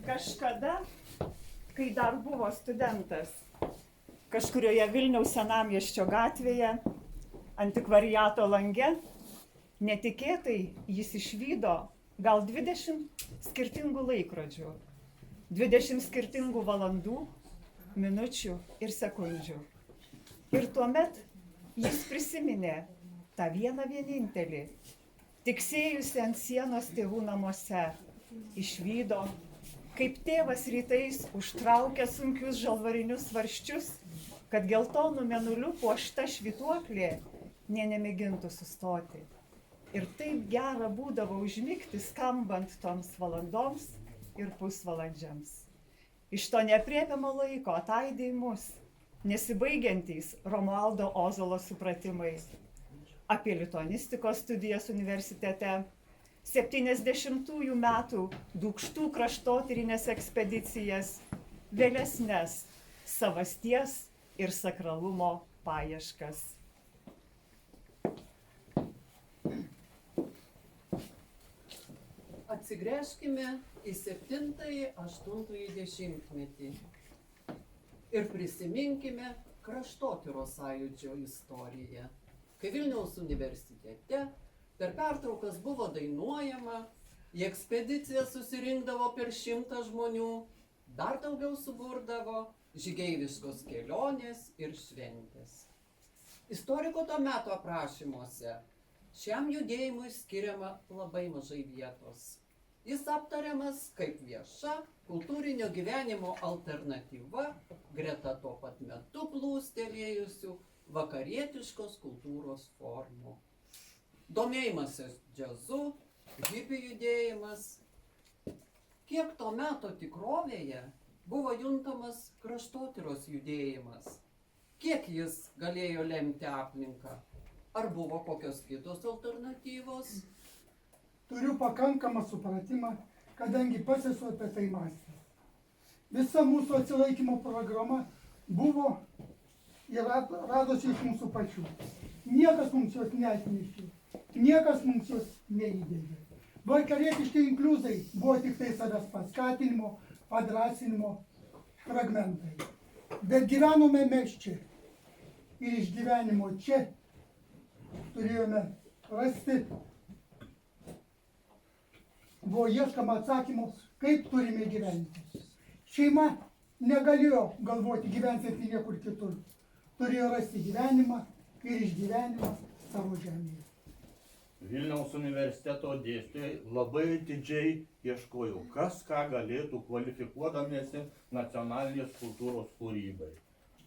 Kažkada, kai dar buvo studentas, kažkurioje Vilniaus senamiesčio gatvėje, antikvariato lange, netikėtai jis išvydo gal 20 skirtingų laikrodžių, 20 skirtingų valandų, minučių ir sekundžių. Ir tuomet jis prisiminė tą vieną vienintelį, tiksėjusi ant sienos tėvų namuose, išvydo, kaip tėvas rytais užtraukia sunkius žalvarinius svarščius, kad geltonų mėnulių puošta švytuoklė nė nemėgintų sustoti. Ir taip gera būdavo užmigti skambant toms valandoms ir pusvalandžiams. Iš to neaprėpiamo laiko ataidė į mus nesibaigiantys Romualdo Ozolo supratimai apie lituanistikos studijas universitete, 70-ųjų metų Dūkštų kraštotyrinės ekspedicijas, vėlesnes savasties ir sakralumo paieškas. Atsigręžkime į 7-8 dešimtmetį ir prisiminkime kraštotyros sąjūdžio istoriją, kai Vilniaus universitete per pertraukas buvo dainuojama, į ekspediciją susirinkdavo per 100 žmonių, dar daugiau suburdavo žygeiviškos kelionės ir šventės. Istoriko to meto aprašymuose šiam judėjimui skiriama labai mažai vietos. Jis aptariamas kaip vieša kultūrinio gyvenimo alternatyva greta tuo pat metu plūstelėjusių vakarietiškos kultūros formų. Domėjimasis džiazu, hipių judėjimas. Kiek to meto tikrovėje buvo juntamas kraštotyros judėjimas? Kiek jis galėjo lemti aplinką? Ar buvo kokios kitos alternatyvos? Turiu pakankamą supratimą, kadangi pats esu apie tai mąstęs. Visa mūsų atsilaikymo programa buvo ir radosi iš mūsų pačių. Niekas mums jos neatnešė, niekas mums jos neįdėdė. Vakarietiški inkliuzai buvo tik tai savęs paskatinimo, padrąsinimo fragmentai. Bet gyvenome mes čia ir iš gyvenimo čia turėjome rasti, buvo ieškama atsakymų, kaip turime gyventi. Šeima negalėjo galvoti gyvensianti niekur kitur. Turėjo rasti gyvenimą ir išgyvenimą savo žemėje. Vilniaus universiteto dėstytojai labai didžiai ieškojo, kas ką galėtų kvalifikuodamiesi nacionalinės kultūros kūrybai.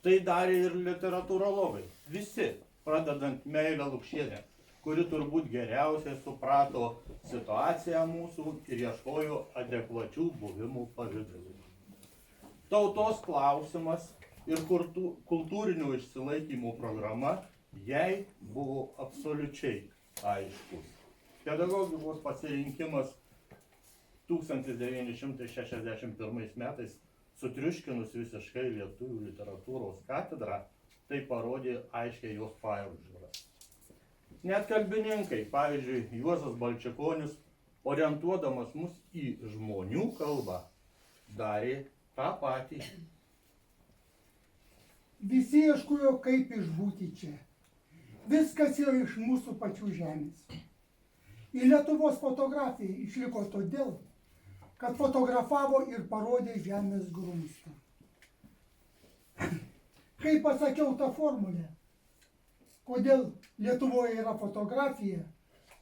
Tai darė ir literatūrologai. Visi, pradedant Meilę Lukšienę, kuri turbūt geriausiai suprato situaciją mūsų ir ieškojo adekvačių buvimų pavidalų. Tautos klausimas ir kultūrinio išsilaikymo programa jai buvo absoliučiai aiškus. Pedagogikos pasirinkimas 1961 metais sutriuškinus visiškai lietuvių literatūros katedrą, tai parodė aiškiai jos pažiūras. Net kalbininkai, pavyzdžiui, Juozas Balčikonis, orientuodamas mus į žmonių kalbą, darė tą patį. Visi ieškojo, kaip išbūti čia. Viskas yra iš mūsų pačių žemės. Ir Lietuvos fotografija išliko todėl, kad fotografavo ir parodė žemės grumstą. Kai pasakiau tą formulę, kodėl Lietuvoje yra fotografija,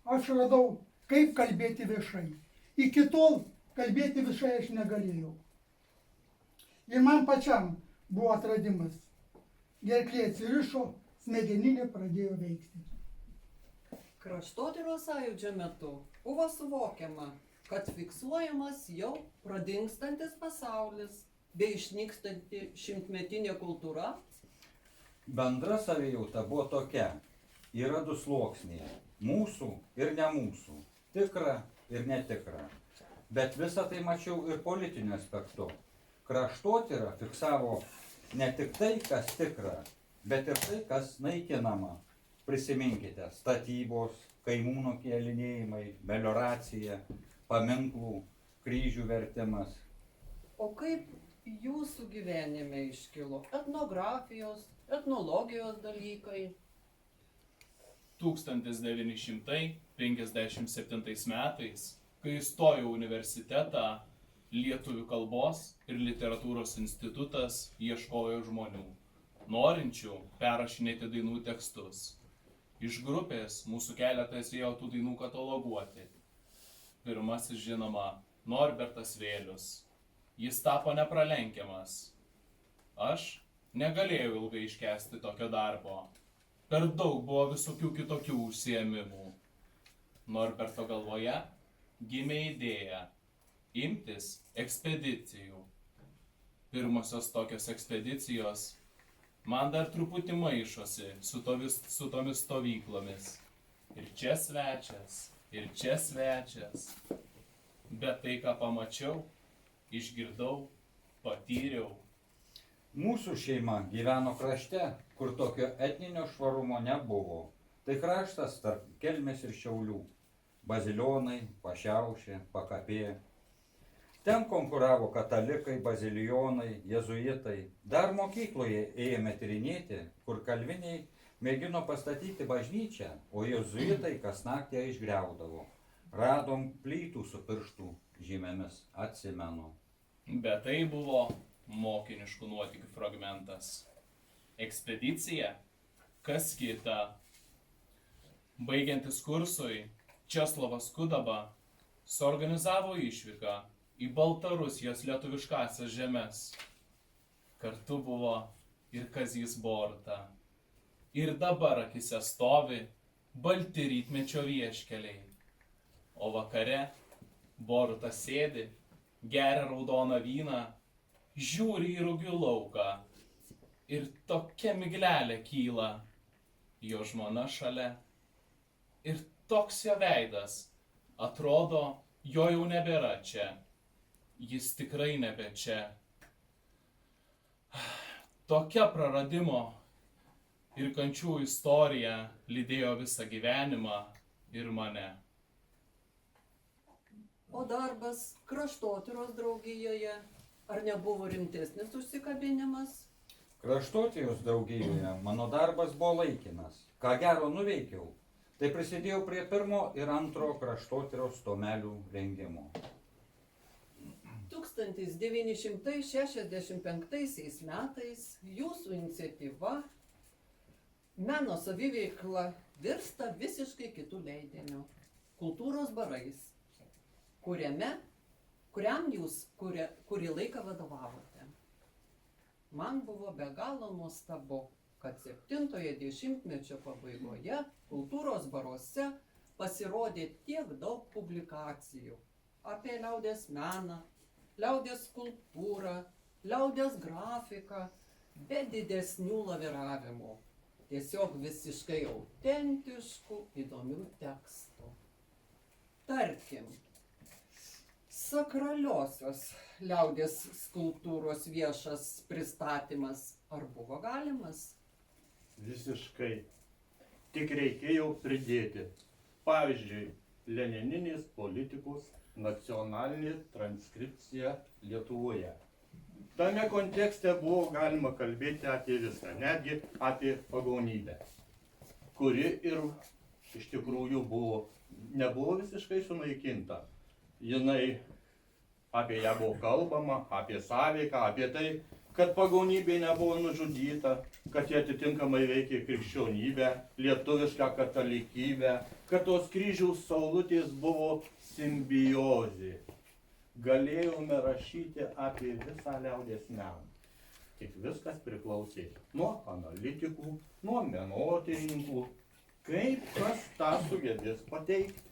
aš radau, kaip kalbėti viešai. Iki tol kalbėti viešai aš negalėjau. Ir man pačiam buvo atradimas. Gerklė atsirišo, smegeninė pradėjo veikti. Kraštotyros sąjūdžio metu buvo suvokiama, kad fiksuojamas jau pradingstantis pasaulis bei išnykstanti šimtmetinė kultūra. Bendra savijauta buvo tokia. Yra du sluoksniai. Mūsų ir ne mūsų. Tikra ir netikra. Bet visą tai mačiau ir politiniu aspektu. Kraštotyra fiksavo ne tik tai, kas tikra, bet ir tai, kas naikinama. Prisiminkite, statybos, kaimų nukėlinėjimai, melioracija, paminklų, kryžių vertimas. O kaip jūsų gyvenime iškilo etnografijos, etnologijos dalykai? 1957 metais, kai įstojau į universitetą, Lietuvių kalbos ir literatūros institutas ieškojo žmonių, norinčių perrašinėti dainų tekstus. Iš grupės mūsų keletas ėjo tų dainų kataloguoti. Pirmasis, žinoma, Norbertas Vėlius. Jis tapo nepralenkiamas. Aš negalėjau ilgai iškęsti tokio darbo. Per daug buvo visokių kitokių užsiėmimų. Norberto galvoje gimė idėja imtis ekspedicijų. Pirmosios tokios ekspedicijos man dar truputį maišosi su tomis stovyklomis. Ir čia svečias, ir čia svečias. Bet tai, ką pamačiau, išgirdau, patyriau. Mūsų šeima gyveno krašte, kur tokio etninio švarumo nebuvo. Tai kraštas tarp Kelmės ir Šiaulių. Bazilionai, Pašiaušė, Pakapė. Ten konkuravo katalikai, bazilijonai, jezuitai. Dar mokykloje ėjome tyrinėti, kur kalviniai mėgino pastatyti bažnyčią, o jezuitai kas naktį ją išgriaudavo. Radom plytų su pirštų žymėmis, atsimenu. Bet tai buvo mokiniškų nuotykių fragmentas. Ekspedicija, kas kita. Baigiantis kursui, Česlovas Kudaba suorganizavo išvyką į Baltarusijos lietuviškąsias žemes. Kartu buvo ir Kazys Boruta. Ir dabar akise stovi balti rytmečio vieškeliai. O vakare Boruta sėdi, geria raudoną vyną, žiūri į rugių lauką. Ir tokia miglelė kyla, jo žmona šalia. Ir toks jo veidas, atrodo, jo jau nebėra čia. Jis tikrai nebe čia. Tokia praradimo ir kančių istorija lydėjo visą gyvenimą ir mane. O darbas kraštotyros draugijoje, ar nebuvo rimtesnis užsikabinimas? Kraštotyros draugijoje mano darbas buvo laikinas. Ką gero nuveikiau, tai prisidėjau prie pirmo ir antro kraštotyros tomelių rengimo. 1965 metais jūsų iniciatyva Meno saviveikla virsta visiškai kitų leidinių – Kultūros barais, kuriam jūs kurį laiką vadovavote. Man buvo be galo nuostabu, kad 70-ojo dešimtmečio pabaigoje Kultūros baruose pasirodė tiek daug publikacijų apie liaudies meną, liaudies skulptūrą, liaudies grafiką, be didesnių laviravimų. Tiesiog visiškai autentiškų, įdomių tekstų. Tarkim, sakraliosios liaudies skulptūros viešas pristatymas ar buvo galimas? Visiškai. Tik reikėjo pridėti. Pavyzdžiui, lenininis politikos nacionalinė transkripcija Lietuvoje. Tame kontekste buvo galima kalbėti apie viską, netgi apie pagonybę, kuri ir iš tikrųjų nebuvo visiškai sunaikinta. Jinai apie ją buvo kalbama, apie sąveiką, apie tai, kad pagonybė nebuvo nužudyta, kad jie atitinkamai veikė krikščionybę, lietuvišką katalikybę, kad tos kryžiaus saulutės buvo simbiozė. Galėjome rašyti apie visą liaudies meną. Tik viskas priklausė nuo analitikų, nuo menotyrininkų, kaip kas tą sugebės pateikti.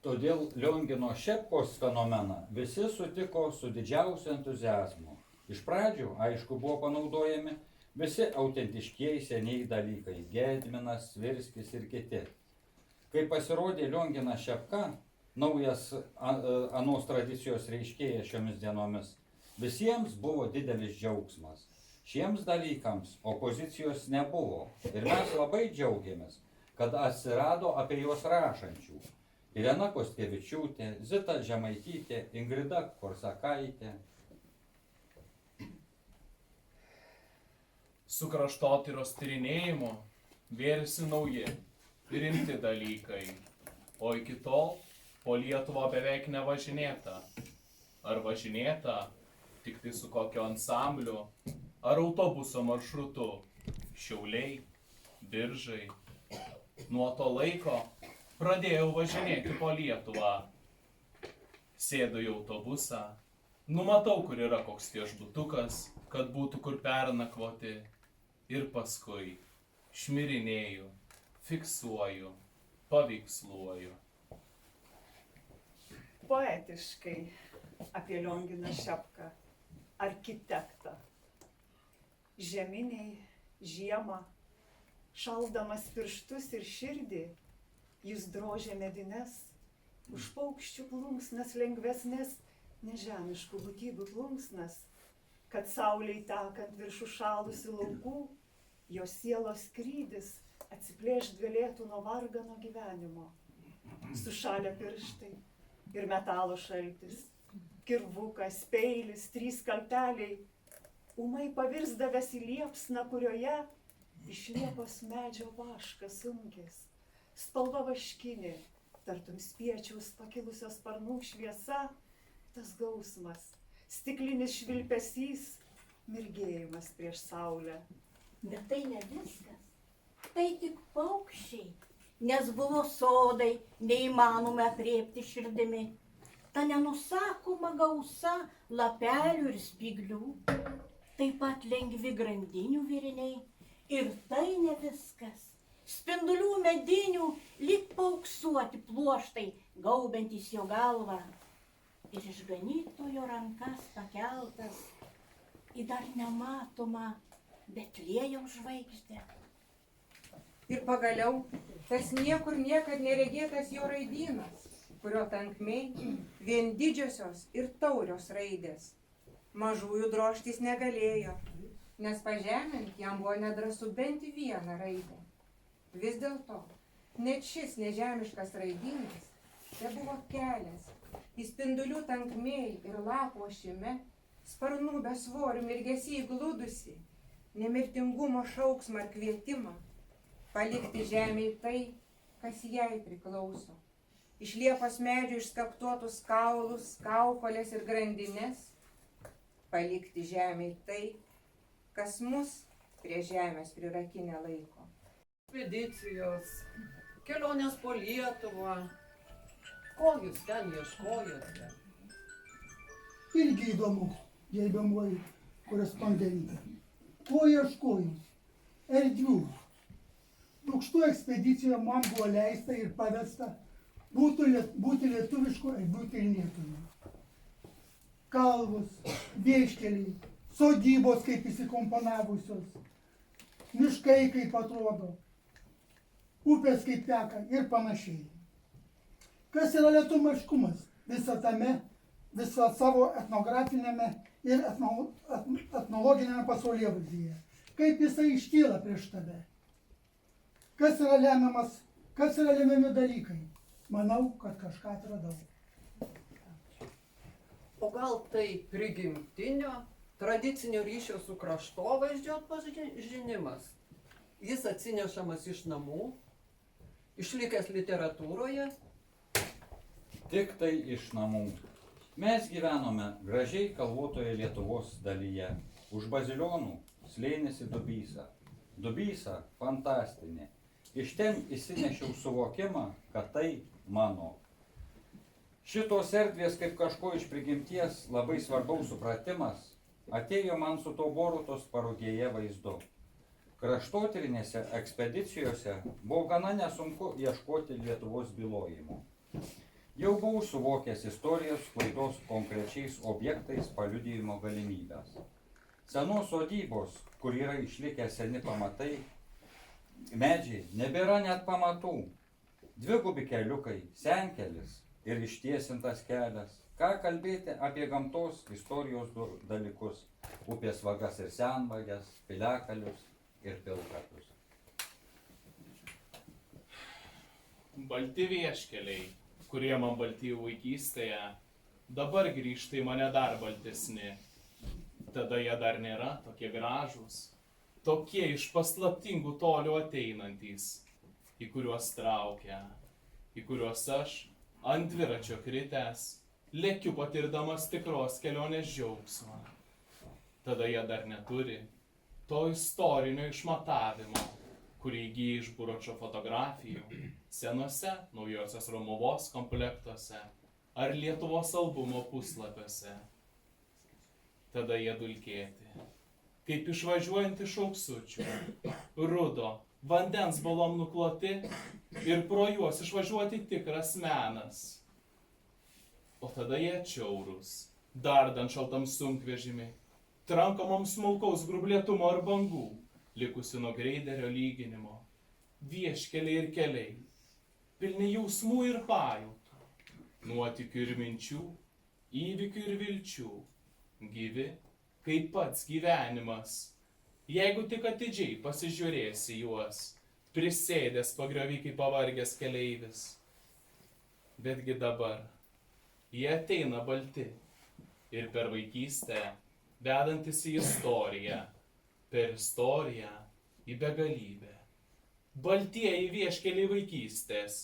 Todėl Liongino Šepkos fenomeną visi sutiko su didžiausiu entuziazmu. Iš pradžių, aišku, buvo panaudojami visi autentiškieji seniai dalykai – Gedminas, Svirskis ir kiti. Kai pasirodė Lionginas Šepka, naujas anos tradicijos reiškėjas šiomis dienomis, visiems buvo didelis džiaugsmas. Šiems dalykams opozicijos nebuvo ir mes labai džiaugiamės, kad atsirado apie juos rašančių. Irena Kostkevičiūtė, Zita Žemaitytė, Ingrida Korsakaitė. Su kraštotyros tyrinėjimu vėrėsi nauji, rimti dalykai, o iki tol po Lietuvą beveik nevažinėta. Ar važinėta tik tai su kokio ansambliu, ar autobuso maršrutu, Šiauliai, Biržai. Nuo to laiko pradėjau važinėti po Lietuvą. Sėdu į autobusą, numatau, kur yra koks viešbutukas, kad būtų kur pernakvoti, ir paskui šmirinėju, fiksuoju, paveiksluoju. Poetiškai apie Lionginą Šepką, architektą. Žieminiai, žiemą, šaldamas pirštus ir širdį, jis drožė medines, už paukščių plunksnas lengvesnės, nežemiškų būtybių plunksnas, kad saulei tekant virš užšalusių laukų, jo sielos skrydis atsiplėšt galėtų nuo vargano gyvenimo. Sušalę pirštai ir metalo šaltis, kirvukas, peilis, 3 skalpeliai, ūmai pavirsdavęs į liepsną, kurioje iš liepos medžio vaškas sunkis, spalva vaškinė, tartum spiečiaus pakilusios sparnų šviesa, tas gausmas, stiklinis švilpesys, mirgėjimas prieš saulę. Bet tai ne viskas, tai tik paukščiai, nes buvo sodai, neįmanoma aprėpti širdimi. Ta nenusakoma gausa lapelių ir spyglių, taip pat lengvi grandinių viriniai. Ir tai ne viskas. Spindulių medinių lyg paauksuoti pluoštai, gaubiantys jo galvą. Ir išganytojo rankas pakeltas į dar nematomą Betliejaus žvaigždę. Ir pagaliau tas niekur niekad neregėtas jo raidynas, kurio tankmėj vien didžiosios ir taurios raidės. Mažųjų drožtis negalėjo, nes pažemint jam buvo nedrąsu bent vieną raidę. Vis dėlto, net šis nežemiškas raidynas tai buvo kelias į spindulių tankmėj ir lapų ošime, sparnų be svorių mirgesiai glūdusi, nemirtingumo šauksmą ar kvietimą, palikti žemėj tai, kas jai priklauso. Iš liepos medžių išskaptuotus kaulus, kaukolės ir grandines, palikti žemėj tai, kas mus prie žemės prirakinę laiko. Ekspedicijos, kelionės po Lietuvą. Ko jūs ten ieškojote? Irgi įdomu, gerbiamoji korespondentė. Ko ieškojau? Erdvių. Dūkštų ekspedicijoje man buvo leista ir pavesta būti lietuvišku erdvių tyrinėtoju. Kalvos, vieškeliai, sodybos kaip įsikomponavusios, miškai kaip atrodo, upės kaip teka ir panašiai. Kas yra lietuviškumas visą savo etnografinėme ir etnologinėme pasaulėvaizdyje? Kaip jisai iškyla prieš tave? Kas yra lemiami dalykai? Manau, kad kažką atradau. O gal tai prigimtinio, tradicinio ryšio su kraštovaizdžio atpažinimas? Jis atsinešamas iš namų, išlikęs literatūroje? Tik tai iš namų. Mes gyvenome gražiai kalvotoje Lietuvos dalyje. Už Bazilionų slėnėsi Dubysa. Dubysa fantastinė. Iš ten įsinešiau suvokimą, kad tai mano. Šitos erdvės kaip kažko iš prigimties labai svarbaus supratimas atėjo man su to Borutos parugėje vaizdu. Kraštotyrinėse ekspedicijose buvo gana nesunku ieškoti Lietuvos bylojimų. Jau buvau suvokęs istorijos klaidos konkrečiais objektais paliudijimo galimybės. Senos sodybos, kur yra išlikę seni pamatai, medžiai, nebėra net pamatų. Dvigubi keliukai, senkelis ir ištiesintas kelias. Ką kalbėti apie gamtos istorijos dalykus, upės vagas ir senvages, piliakalius ir pilkapius. Balti vieškeliai, kurie man balti vaikystėje, dabar grįžta į mane dar baltesni. Tada jie dar nėra tokie gražūs. tokie iš paslaptingų tolių ateinantys, į kuriuos traukia, į kuriuos aš ant dviračio kritęs lėkiu patirdamas tikros kelionės džiaugsmą. Tada jie dar neturi to istorinio išmatavimo, kurį įgyja iš Buročo fotografijų, senose Naujosios Romuvos komplektuose ar Lietuvos albumo puslapiuose. Tada jie dulkėti, kaip išvažiuojant iš auksučių, rudo, vandens balom nukloti ir pro juos išvažiuoti tikras menas. O tada jie atšiaurūs, dardant šaltam sunkvežimį, trankomam smulkaus grublėtumo ar bangų, likusių nuo greiderio lyginimo, vieškeliai ir keliai, pilni jausmų ir pajautų, nuotykių ir minčių, įvykių ir vilčių, gyvi kaip pats gyvenimas, jeigu tik atidžiai pasižiūrėsi juos, prisėdęs pagriovi kaip pavargęs keleivis. Betgi dabar jie ateina balti ir per vaikystę vedantis į istoriją, per istoriją į begalybę. Baltieji vieškeliai vaikystės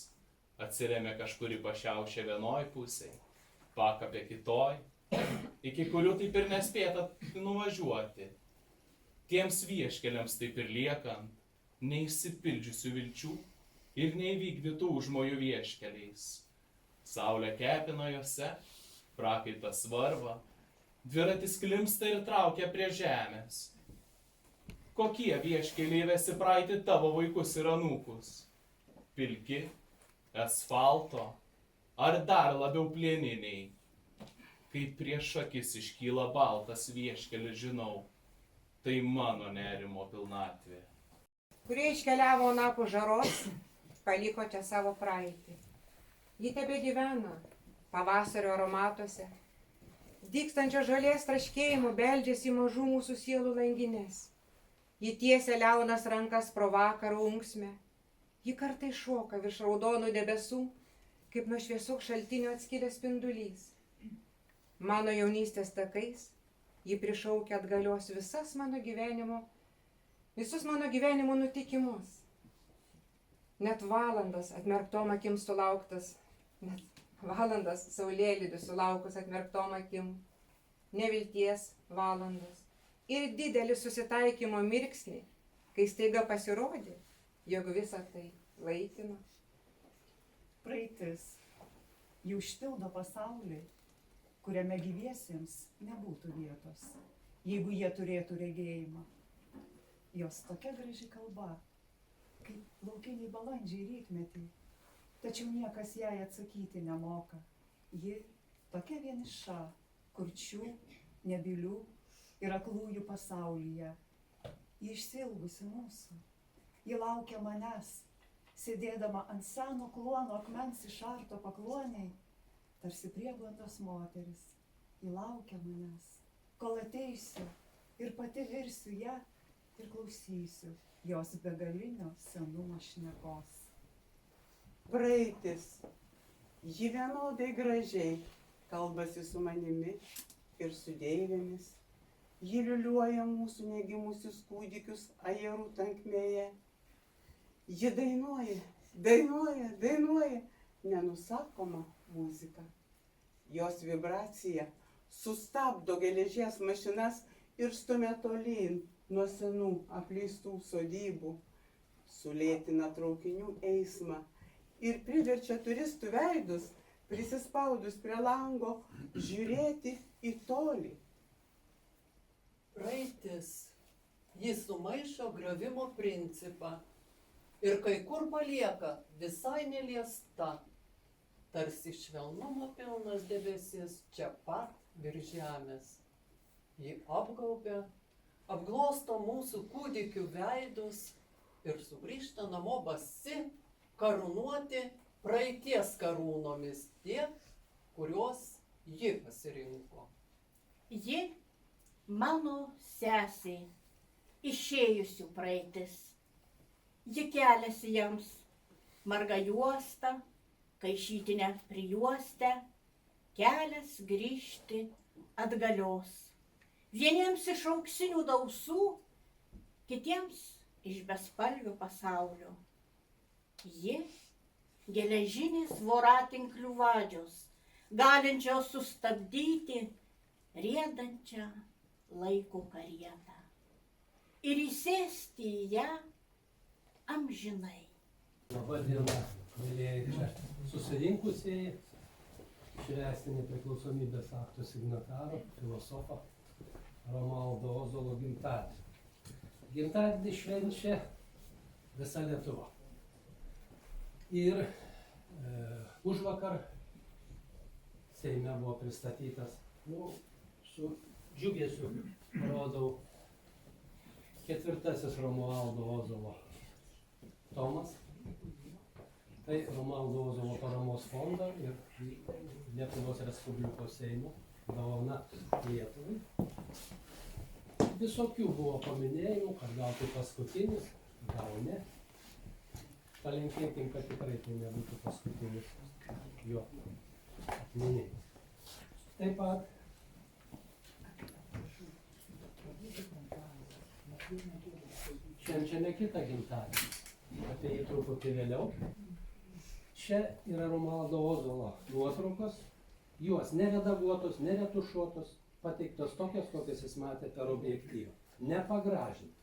atsiremia kažkur į pašiaušę vienoj pusėj, pakapė kitoj, iki kurių taip ir nespėta nuvažiuoti. Tiems vieškeliams taip ir liekant, neišsipildžiusių vilčių ir neįvykdytų užmojų vieškeliais. Saulė kepina juose, prakaitas varva, dviratis klimpsta ir traukia prie žemės. Kokie vieškeliai vesi praeitį tavo vaikus ir anūkus? Pilki, asfalto ar dar labiau plieniniai? Kaip prieš akis iškyla baltas vieškelis, žinau, tai mano nerimo pilnatvė. Kurie iškeliavo anapus žaros, paliko čia savo praeitį. Ji tebegyvena pavasario aromatuose, dygstančio žolės traškėjimu beldžiasi į mažų mūsų sielų langinės. Ji tiesia liaunas rankas pro vakaro unksmę. Ji kartais šoka virš raudonų debesų, kaip nuo šviesų šaltinio atskilęs spindulys. Mano jaunystės takais ji prišaukia atgalios visus mano gyvenimo nutikimus. Net valandas atmerktom akim sulauktas, net valandas saulėlydis sulaukus atmerktom akim, nevilties valandas ir didelis susitaikymo mirksnį, kai staiga pasirodė, jog visa tai laikina. Praeitis jau užpildo pasaulį, kuriame gyviesiems nebūtų vietos, jeigu jie turėtų regėjimą. Jos tokia graži kalba, kaip laukiniai balandžiai rytmetį, tačiau niekas jai atsakyti nemoka. Ji tokia vieniša, kurčių, nebylių ir aklųjų pasaulyje. Ji išsiilgusi mūsų. Ji laukia manęs, sėdėdama ant seno kluono akmens išarto pakluoniai, tarsi prieblandos moteris. Ji laukia manęs, kol ateisiu ir pati virsiu ją ir klausysiu jos begalinio senumo šnekos. Praeitis, ji vienodai gražiai kalbasi su manimi ir su deivėmis. Ji liuliuoja mūsų negimusius kūdikius ajerų tankmėje. Ji dainuoja, dainuoja, dainuoja nenusakoma muzika. Jos vibracija sustabdo geležies mašinas ir stumia tolyn nuo senų apleistų sodybų, sulėtina traukinių eismą ir priverčia turistų veidus, prisispaudus prie lango, žiūrėti į tolį. Praeitis, jis sumaišo griovimo principą ir kai kur palieka visai neliesta, tarsi švelnumo pilnas debesis čia pat virš žemės. Ji apgaubia, apglosto mūsų kūdikių veidus ir sugrįžta namo basi, karūnuoti praeities karūnomis tie, kuriuos ji pasirinko. Ji mano sesė, išėjusių praeitis. Ji keliasi jiems marga juosta, kaišytinę prijuostę, kelias grįžti atgalios. Vieniems iš auksinių dausų, kitiems iš bespalvių pasaulio. Ji geležinės voratinklių vadžios, galinčios sustabdyti riedančią laiko karietą ir įsėsti į ją amžinai. Labą dieną, mėlyjeji čia susirinkusieji, švęsti nepriklausomybės akto signatarą, filosofą Romualdo Ozolo gimtadienį. Gimtadienį švenčia visa Lietuva. Ir užvakar Seime buvo pristatytas, su džiugesiu rodau, 4. Romualdo Ozolo tomas. Tai Romualdo Ozolo paramos fondo ir Lietuvos Respublikos Seimo dovana Lietuvai. Visokių buvo paminėjimų, kad gal tai paskutinis, gal ne. Palinkėkim, kad tikrai tai nebūtų paskutinis jo atminėjimas. Taip pat švenčiame kitą gimtadienį, apie jį truputį vėliau. Čia yra Romualdo Ozolo nuotraukos, juos neredaguotos, neretušuotos, pateiktos tokios, kokias jis matė per objektyvą, nepagražintos.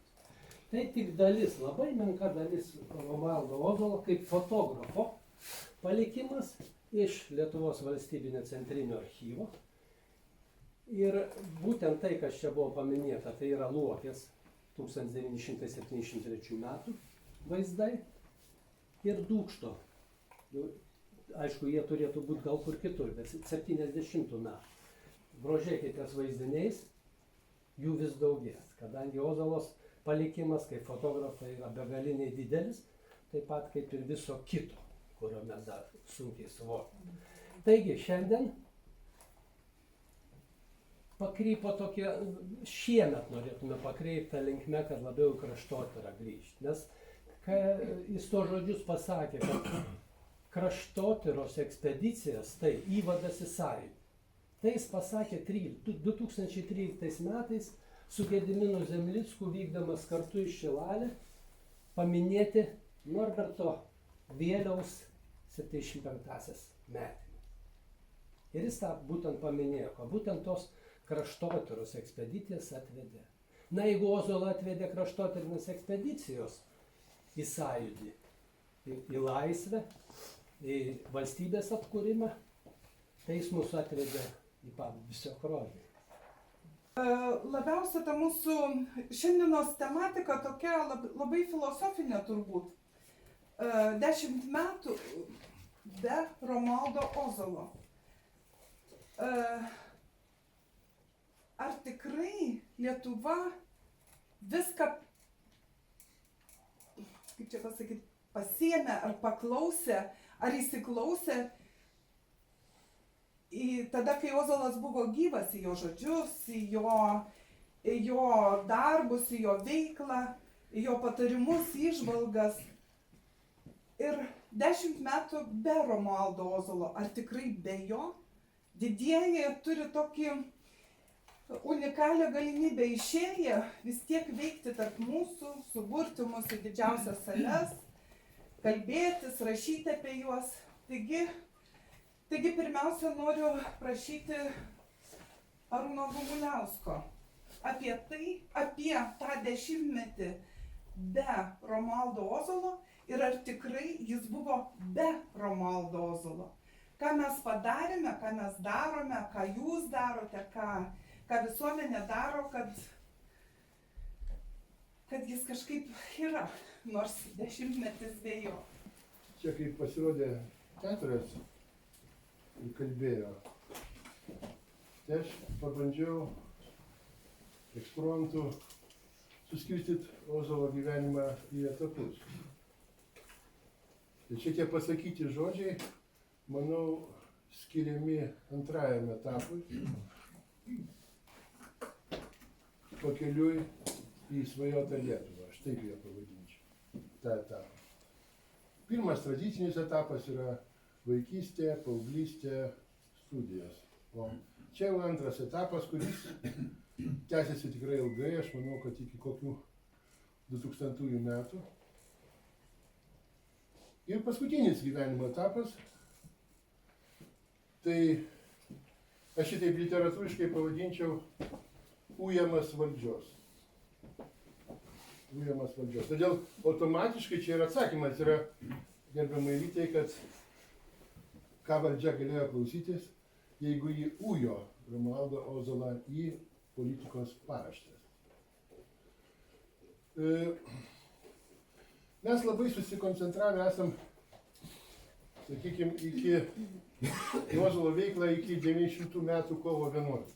Tai tik dalis, labai menka dalis Romualdo Ozolo kaip fotografo palikimas iš Lietuvos valstybinio centrinio archyvo. Ir būtent tai, kas čia buvo paminėta, tai yra Luokės 1973 metų vaizdai ir Dūkšto. Aišku, jie turėtų būti gal kur kitur, bet 70 metų. Grožėkitės vaizdiniais, jų vis daugės, kadangi Ozolos palikimas kaip fotografai yra begaliniai didelis, taip pat kaip ir viso kito, kurio mes dar sunkiai suvokiame. Taigi, šiandien pakrypo tokie, šiemet norėtume pakreipti linkme, kad labiau į kraštotyrą grįžti. Nes jis to žodžius pasakė, kad kraštotyros ekspedicijas tai įvadas į sąjūdį. Tai jis pasakė 2013 metais su Gediminu Zemlicku vykdamas kartu į Šilalę paminėti Norberto Vėliaus 75-asias metines. Ir jis tą būtent paminėjo, kad būtent tos kraštotyros ekspedicijas atvedė. Na, jeigu Ozolo atvedė kraštotyrinės ekspedicijos į sąjūdį, į laisvę, į valstybės atkūrimą, tai jis mūsų atvedė į pabudusio krovinį. Labiausia ta mūsų šiandienos tematika tokia labai filosofinė turbūt. 10 metų be Romualdo Ozolo. Ar tikrai Lietuva viską, kaip čia pasakyti, pasiėmė ar paklausė, ar įsiklausė tada, kai Ozolas buvo gyvas, į jo žodžius, į jo darbus, į jo veiklą, į jo patarimus, įžvalgas. Ir 10 metų be Romualdo Ozolo, ar tikrai be jo? Didieji turi tokį unikalią galimybę išėję vis tiek veikti tarp mūsų, suburti mūsų didžiausias sales, kalbėtis, rašyti apie juos. Taigi pirmiausia, noriu prašyti Arūno Gumuliausko apie tą 10-metį be Romualdo Ozolo ir ar tikrai jis buvo be Romualdo Ozolo. Ką mes padarėme, ką mes darome, ką jūs darote, ką visuomenė daro, kad jis kažkaip yra, nors 10-metis be jo. Čia kaip pasirodė teatras ir kalbėjo, tai aš pabandžiau ekspromtu suskirstyti Ozolo gyvenimą į etapus. Tai čia tie pasakyti žodžiai, manau, skiriami antrajam etapui, pakeliui į svajotą Lietuvą, aš taip ją pavadinčiau, tą etapą. Pirmas tradicinis etapas yra vaikystė, paauglystė, studijos. O čia jau antras etapas, kuris tęsiasi tikrai ilgai, aš manau, kad iki kokių 2000 metų. Ir paskutinis gyvenimo etapas, tai aš šitaip literatūriškai pavadinčiau ujamas valdžios. Ujamas valdžios. Todėl automatiškai čia ir atsakymas yra, gerbiamai Rytai, kad ką valdžia galėjo klausytis, jeigu jį ujo Romualdą Ozolą į politikos paraštės. Mes labai susikoncentravę esam, sakykime, į Ozolo veiklą iki 900 metų kovo 11.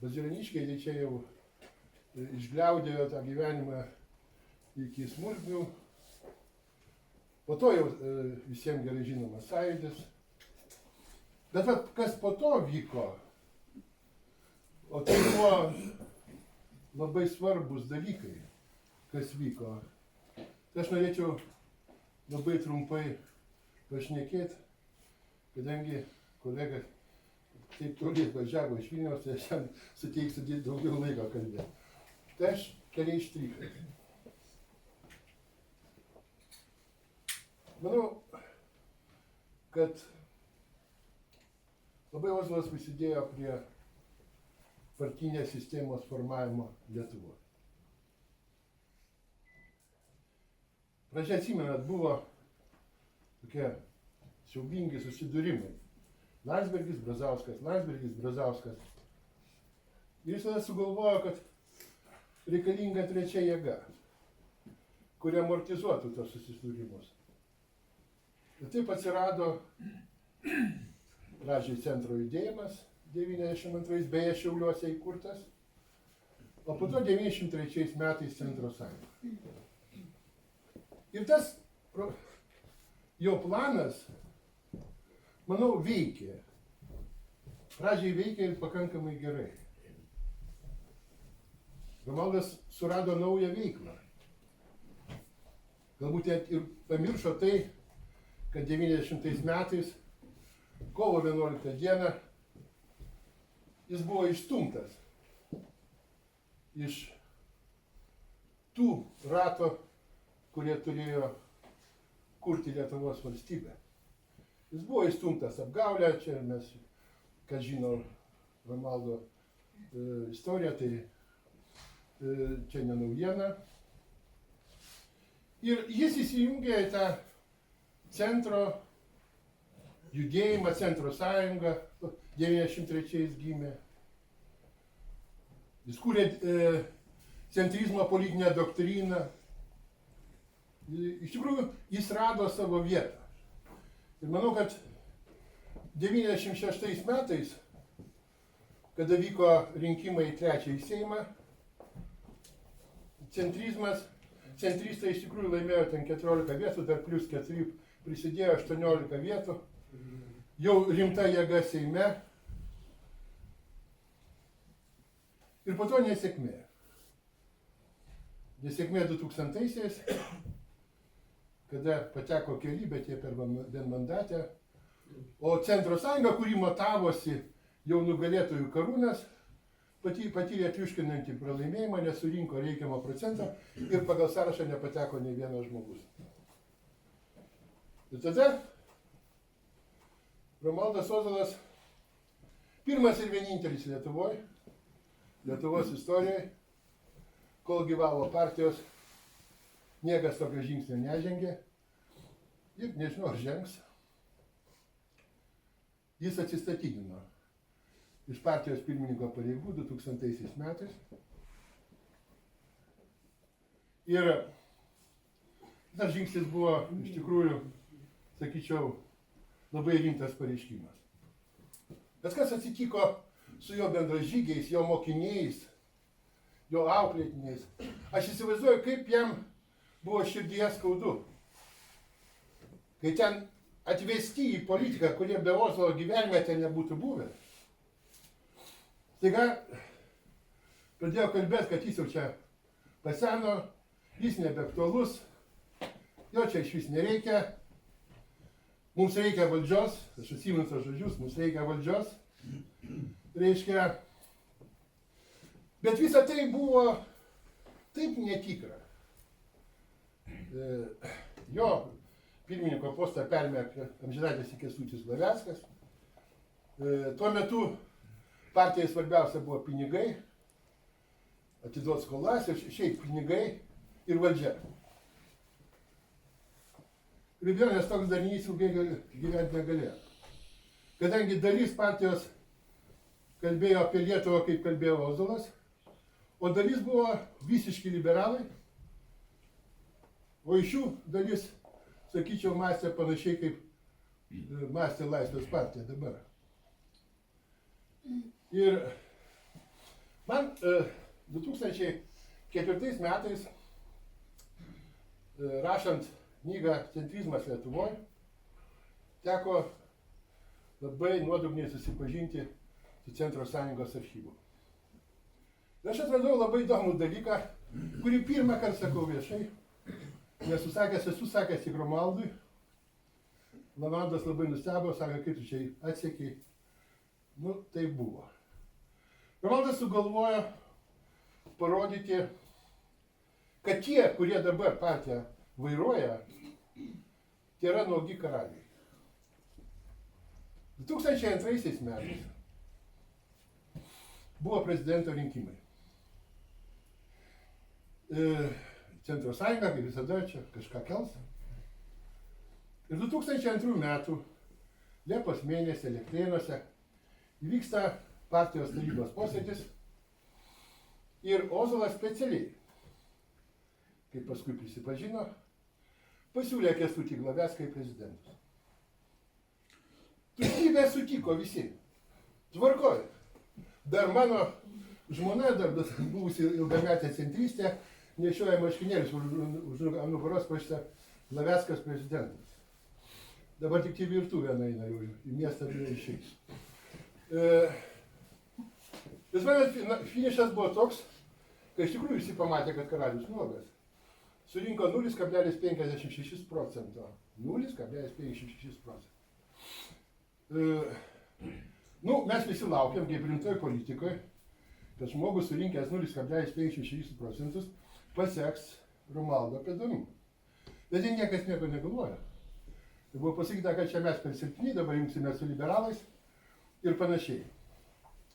Bazilioniškiai tai čia jau išgliaudėjo tą gyvenimą iki smulkmių. Po to jau visiems gerai žinomas sąjūdis. Bet kas po to vyko, o tai buvo labai svarbus dalykai, kas vyko. Tai aš norėčiau labai trumpai pašnekėti, kadangi kolega taip toli važiavo iš Vilniaus, tai aš jam suteiksiu daugiau laiko kalbėti. Tai aš keliais štrichais. Manau, kad labai Ozolas prisidėjo prie partinės sistemos formavimo Lietuvoje. Pradžia atsimenat, buvo tokie siaubingi susidūrimai. Landsbergis, Brazauskas. Ir jis tada sugalvojo, kad reikalinga trečia jėga, kuri amortizuotų tos susidūrimus. Ir taip atsirado pradžiai centro judėjimas, 92 beje Šiauliuose įkurtas, o po to 93 metais Centro sąjunga. Ir tas jo planas, manau, veikė. Pradžiai veikė ir pakankamai gerai. Romualdas surado naują veiklą. Galbūt ir pamiršo tai, kad 90 metais, kovo 11 dieną, jis buvo išstumtas iš tų rato, kurie turėjo kurti Lietuvos valstybę. Jis buvo išstumtas apgaulę, čia mes, kas žino Romualdo istoriją, tai čia ne naujiena. Ir jis įsijungė į tą centro judėjimą, Centro sąjungą, 93 gimė. Jis kūrė centrizmo politinę doktriną. Iš tikrųjų, jis rado savo vietą. Ir manau, kad 96 metais, kada vyko rinkimai į trečiąjį Seimą, centristai iš tikrųjų laimėjo ten 14 vietų, dar plus 4 prisidėjo 18 vietų. Jau rimta jėga Seime. Ir po to nesėkmė. Nesėkmė 2000-aisiais, kada pateko keli, bet jie per vienmandatę. O Centro sąjunga, kuri matavosi jau nugalėtojų karūnas, patyrė triuškinantį pralaimėjimą, nesurinko reikiamą procentą ir pagal sąrašą nepateko nei vienas žmogus. Ir tada Romualdas Ozolas, pirmas ir vienintelis Lietuvos istorijoje, kol gyvavo partijos, niekas tokio žingsnio nežengė ir nežinau, ar žengs. Jis atsistatydino iš partijos pirmininko pareigų 2000 metais. Ir tas žingsnis buvo iš tikrųjų, sakyčiau, labai rimtas pareiškimas. Bet kas atsitiko su jo bendražygiais, jo mokiniais, jo auklėtiniais? Aš įsivaizduoju, kaip jam buvo širdyje skaudu. Kai ten atvesti į politiką, kurie be Ozolo gyvenime ten nebūtų buvę. Staiga pradėjo kalbėti, kad jis jau čia paseno, jis nebeaktualus, jo čia iš vis nereikia. Mums reikia valdžios, aš atsimenu tos žodžius, mums reikia valdžios, reiškia. Bet visa tai buvo taip netikra. Jo pirmininko postą perėmė amžinatilsį Kęstutis Glaveckas. Tuo metu partijai svarbiausia buvo pinigai, atiduot skolas ir šiaip pinigai ir valdžia. Ir be abejonės toks darinys ilgai gyventi negalėjo. Kadangi dalis partijos kalbėjo apie Lietuvą, kaip kalbėjo Ozolas, o dalis buvo visiški liberalai, o iš jų dalis, sakyčiau, mąstė panašiai kaip mąstė Laisvės partija dabar. Ir man 2004 metais, rašant knygą Centrizmas Lietuvoje, teko labai nuodugniai susipažinti su Centro Sąjungos archyvu. Ir aš atradau labai įdomų dalyką, kurį pirmą kartą sakau viešai, nesu sakęs, esu sakęs tik Romualdui. Romualdas labai nustebo, sako, kaip tu čia atsekiai. Nu, tai buvo. Romualdas sugalvojo parodyti, kad tie, kurie dabar partiją vairuoja, tie yra nuogi karaliai. 2002 metais buvo prezidento rinkimai. Centro Sąjunga, kaip visada, čia kažką kels. Ir 2002 metų Liepos mėnesį Elektrėnuose įvyksta partijos tarybos posėdis ir Ozolas specialiai, kaip paskui prisipažino, pasiūlė Kęstutį Glavecką į prezidentus. Tuštybė sutiko visi. Tvarkoj. Dar mano žmona, dar buvusi ilgametė centristė, nešioja marškinėlius už nugaros parašyta Glaveckas prezidentas. Dabar tik į virtuvę eina jau, į miestą išeis. Vis mano finišas buvo toks, kai iš tikrųjų visi pamatė, kad karalius nuogas. Surinko 0,56%. 0,56%. Mes visi laukiam, kaip rimtoj politikoje, kad žmogus surinkęs 0,56% paseks Romualdo pėdomis. Bet jie niekas nieko negalvoja. Tai buvo pasakyta, kad čia mes per silpni, dabar jungsime su liberalais ir panašiai.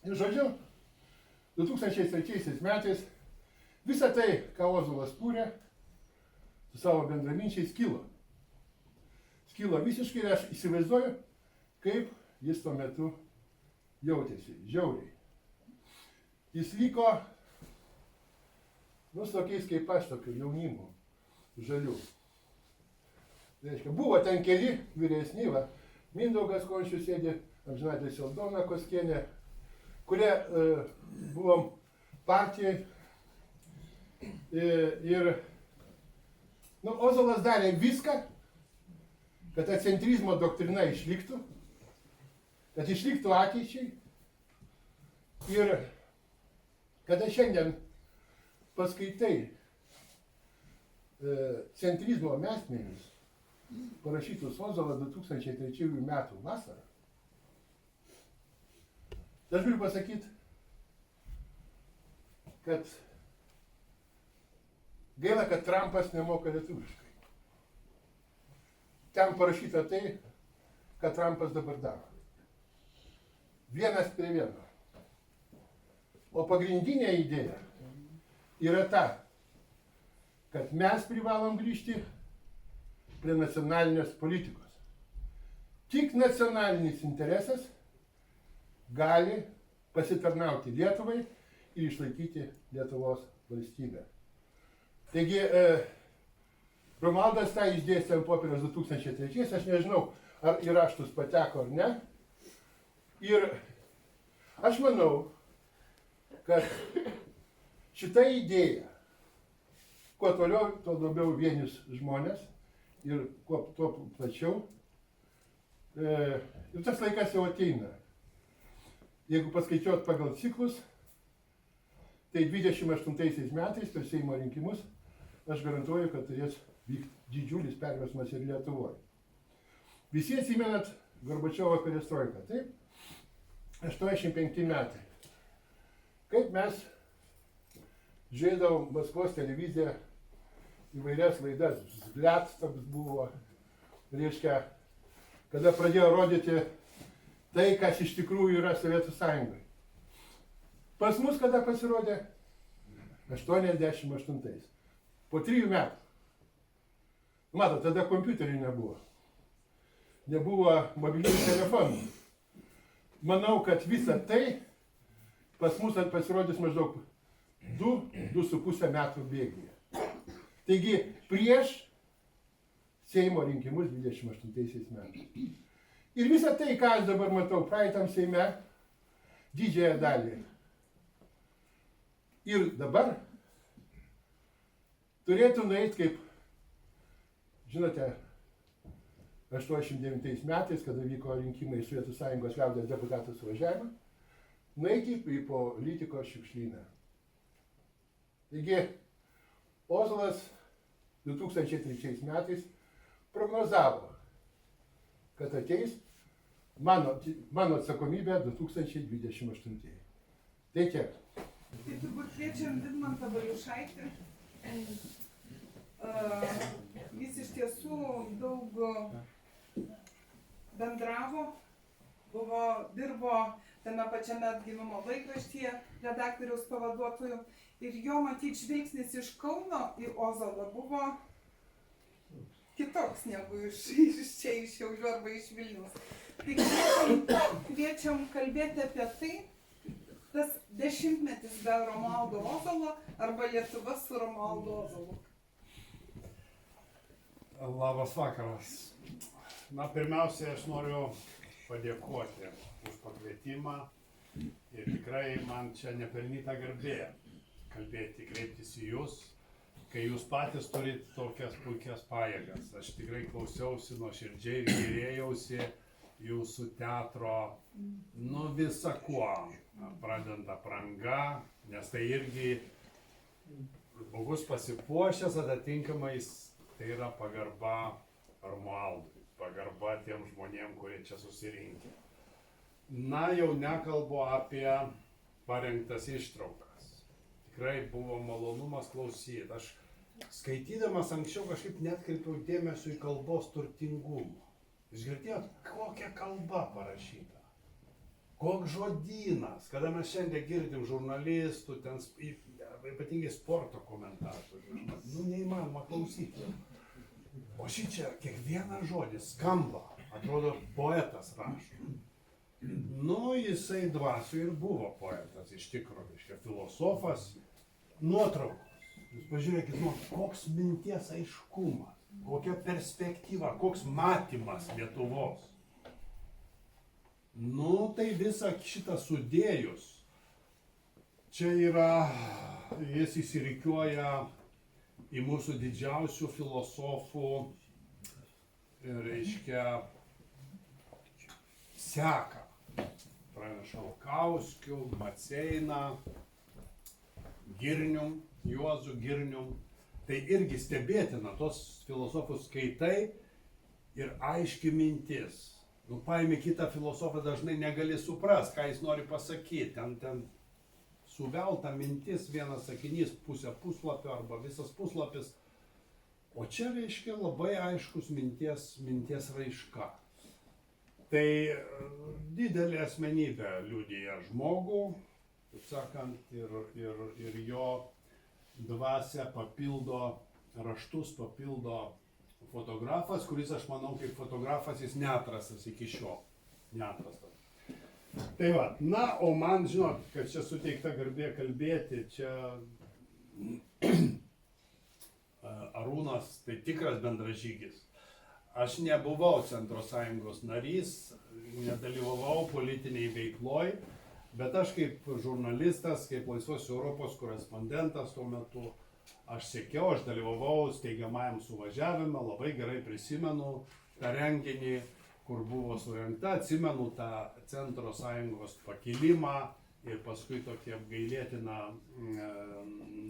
Ir žodžiu, 2003 metais visą tai, ką Ozolas kūrė, su savo bendraminčiais skilo. Skilo visiškai ir aš įsivaizduoju, kaip jis tuo metu jautėsi, žiauriai. Jis liko, su tokiais kaip aš, tokiu jaunimu, žaliu. Reiškia, buvo ten keli vyresni, va, Mindaugas Končius sėdė, amžinatilsį Aldona Koskienė, kurie buvom partijai ir Ozolas darė viską, kad ta centrizmo doktrina išliktų, kad išliktų ateičiai. Ir kada šiandien paskaitai centrizmo mesmenis, parašytus Ozolo 2003 metų vasarą, tai aš galiu pasakyti, kad gaila, kad Trumpas nemoka lietuviškai. Ten parašyta tai, ką Trumpas dabar daro. Vienas prie vieno. O pagrindinė idėja yra ta, kad mes privalom grįžti prie nacionalinės politikos. Tik nacionalinis interesas gali pasitarnauti Lietuvai ir išlaikyti Lietuvos valstybę. Taigi, Romualdas tą išdėstė ant popieriaus 2003, aš nežinau, ar į raštus pateko ar ne. Ir aš manau, kad šita idėja, kuo toliau, tuo labiau vienis žmonės ir kuo tuo plačiau. Ir tas laikas jau ateina. Jeigu paskaičiuot pagal ciklus, tai 28 metais per Seimo rinkimus aš garantuoju, kad turės vykti didžiulis perversmas ir Lietuvoje. Visi atsimenat Gorbačiovo perestroiką, taip? 85 metai. Kaip mes žiūrėdavau Maskvos televiziją, įvairias laidas, Zlet toks buvo, reiškia, kada pradėjo rodyti tai, kas iš tikrųjų yra Sovietų Sąjungoje. Pas mus kada pasirodė? 88. Po 3 metų. Matot, tada kompiuterių nebuvo. Nebuvo mobiliųjų telefonų. Manau, kad visa tai pas mus pasirodys maždaug 2,5 metų bėgyje. Taigi prieš Seimo rinkimus 28 metais. Ir visa tai, ką aš dabar matau praeitam Seime, didžiąją dalį. Ir dabar turėtų nueiti, kaip, žinote, 89 metais, kada vyko rinkimai į Sovietų Sąjungos liaudies deputatų suvažiavimą, nueiti į politikos šiukšlyną. Taigi, Ozolas 2003 metais prognozavo, kad ateis mano atsakomybė 2028. Tai tiek. Tai turbūt kviečiam Vidmantą Valiušaitį. Jis iš tiesų daug bendravo, dirbo tame pačiame Atgimimo laikraštyje redaktoriaus pavaduotoju ir jo matyt žvilgsnis iš Kauno į Ozolą buvo kitoks negu iš čia, iš Šiaulių arba iš Vilniaus. Tai kviečiam kalbėti apie tai, tas 10-metis be Romualdo Ozolo arba Lietuva su Romualdu Ozolu. Labas vakaras. Na, pirmiausia, aš noriu padėkoti už pakvietimą ir tikrai man čia nepelnyta garbė kalbėti, kreiptis į jūs, kai jūs patys turite tokias puikias pajėgas. Aš tikrai klausiausi nuoširdžiai, gėrėjausi jūsų teatro, visa kuo, pradedant apranga, nes tai irgi žmogus pasipuošęs atitinkamais, tai yra pagarba Romualdui, pagarba tiem žmonėm, kurie čia susirinkę. Na, jau nekalbu apie parengtas ištraukas. Tikrai buvo malonumas klausyti. Aš skaitydamas anksčiau kažkaip netkreipiau dėmesio į kalbos turtingumą. Jūs girdėjot, kokia kalba parašyta, koks žodynas, kada mes šiandien girdim žurnalistų, ten ypatingai sporto komentatorių, neįmanoma klausyti. O šičia kiekvienas žodis skamba, atrodo, poetas rašo. Jisai dvasiu ir buvo poetas, iš tikrųjų, reiškia, filosofas, nuotraukos. Jūs pažiūrėkit, koks minties aiškumas, kokia perspektyva, koks matymas Lietuvos. Tai visą šitą sudėjus, čia yra, jis įsirikiuoja į mūsų didžiausių filosofų, reiškia, seką. Šalkauskiu, Maceiną, Girnium, Juozu Girnium. Tai irgi stebėtina, tos filosofus skaitai ir aiški mintis. Paimi kitą filosofą, dažnai negali suprast, ką jis nori pasakyti. Ten suvelta mintis, vienas sakinys, pusė puslapio arba visas puslapis. O čia reiškia labai aiškus minties raiška. Tai didelė asmenybė liudija žmogų, taip sakant, ir jo dvasia papildo, raštus papildo fotografas, kuris, aš manau, kaip fotografas jis neatrastas iki šiol. Neatrastas. Tai va, o man, žinot, kad čia suteikta garbė kalbėti, čia Arūnas, tai tikras bendražygis. Aš nebuvau Centro Sąjungos narys, nedalyvavau politiniai veikloj, bet aš kaip žurnalistas, kaip Laisvos Europos korespondentas tuo metu, aš sekiau, aš dalyvavau steigiamajam suvažiavime, labai gerai prisimenu tą renginį, kur buvo surengta, atsimenu tą Centro Sąjungos pakilimą ir paskui tokį apgailėtiną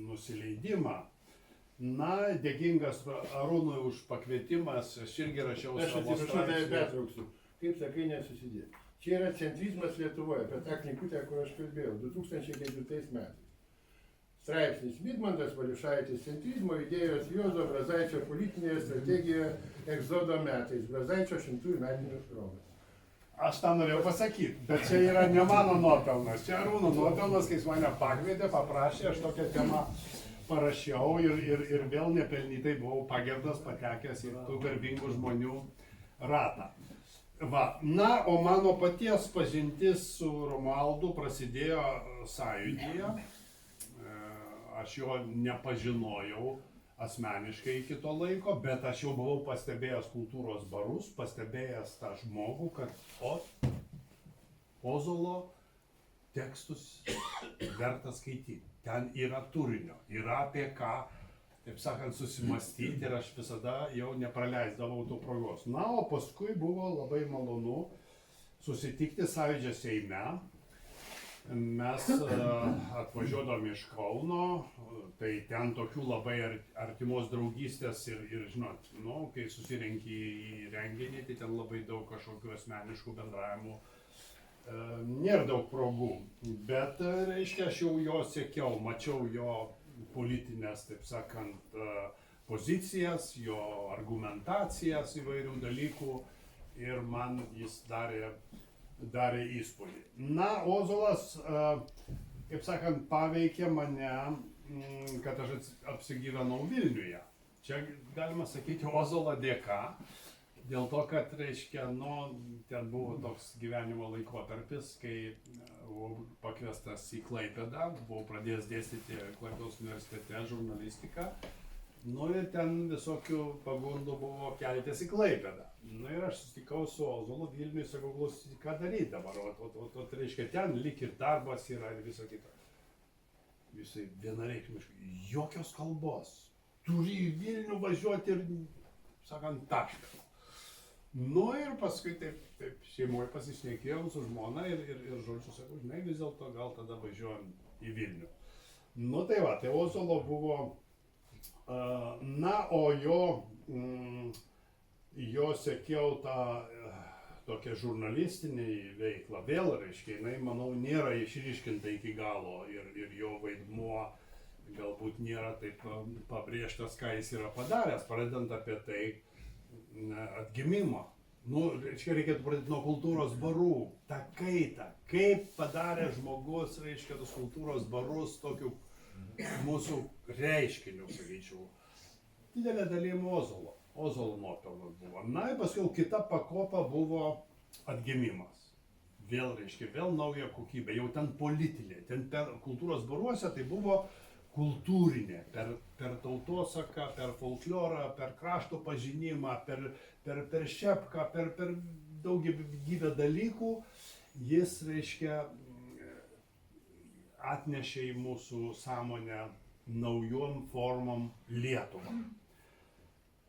nusileidimą. Dėkingas Arūnui už pakvietimas, aš irgi rašiau savo straipsnį. Pertrauksiu. Kaip sakai, nesusidė. Čia yra centrizmas Lietuvoje, apie tą knygutę, kur aš kalbėjau, 2004 metais. straipsnis Vidmantas Valiušaitis, centrizmo idėjos Juozo Brazaičio politinėje strategijoje egzodo metais, Brazaičio 100 metinių proga. Aš tą norėjau pasakyti, bet čia yra ne mano nuopelnas, čia Arūno nuopelnas, kai jis mane pakvietė, paprašė, aš tokią temą parašiau ir vėl nepelnytai buvau pagirtas, patekęs į tų garbingų žmonių ratą. Va, na, o mano paties pažintis su Romualdu prasidėjo sąjūdyje. Aš jo nepažinojau asmeniškai iki to laiko, bet aš jau buvau pastebėjęs kultūros barus, pastebėjęs tą žmogų, kad Ozolo tekstus verta skaityti. Ten yra turinio, yra apie ką, taip sakant, susimastyti ir aš visada jau nepraleisdavau tų progos. Na, o paskui buvo labai malonu susitikti Sąjūdžio Seime. Mes atvažiuodavom iš Kauno, tai ten tokių labai artimos draugystės ir žinot, nu, kai susirenki į renginį, tai ten labai daug kažkokių asmeniškų bendravimų, nėra daug progų, bet, reiškia, aš jau jo sekiau, mačiau jo politinės, taip sakant, pozicijas, jo argumentacijas įvairių dalykų ir man jis darė įspūdį. Na, Ozolas, kaip sakant, paveikė mane, kad aš apsigyvenau Vilniuje. Čia galima sakyti Ozolo dėka, dėl to, kad, reiškia, nu, ten buvo toks gyvenimo laikotarpis, kai buvau pakviestas į Klaipėdą, buvau pradėjęs dėstyti Klaipėdos universitete žurnalistiką. Nu ir ten visokių pagundų buvo keltis į Klaipėdą. Nu ir aš susitikau su Ozolu Vilniui, sakau, klausyk, ką daryti dabar, o reiškia, ten lyg ir darbas yra ir viso kito. Visai vienareikšmiškai, jokios kalbos, turi į Vilnių važiuoti ir, sakant, taškas. Nu ir paskui taip šeimoje pasišnekėjom su žmona ir žodžiu, sakau, žinai, vis dėlto gal tada važiuojam į Vilnių. Nu tai va, tai Ozolo buvo. Na, o jo sekiau tą tokią žurnalistinę veiklą. Vėl, reiškia, jinai, manau, nėra išryškinta iki galo ir jo vaidmuo galbūt nėra taip pabrėžtas, ką jis yra padaręs, pradedant apie tai atgimimą. Nu, reiškia, reikėtų pradėti nuo kultūros barų, tą kaitą, kaip padarė žmogus, reiškia, tos kultūros barus tokių mūsų reiškinių, sakyčiau. Didelė dalim Ozolo nuopelnas buvo. Na ir paskui kita pakopa buvo atgimimas. Vėl, reiškia, vėl nauja kokybė, jau ten politinė. Ten per kultūros baruose tai buvo kultūrinė, per tautosaką, per folklorą, per krašto pažinimą, per šepką, per daugybę dalykų. Jis, reiškia, atnešė į mūsų sąmonę naujom formom Lietuvą.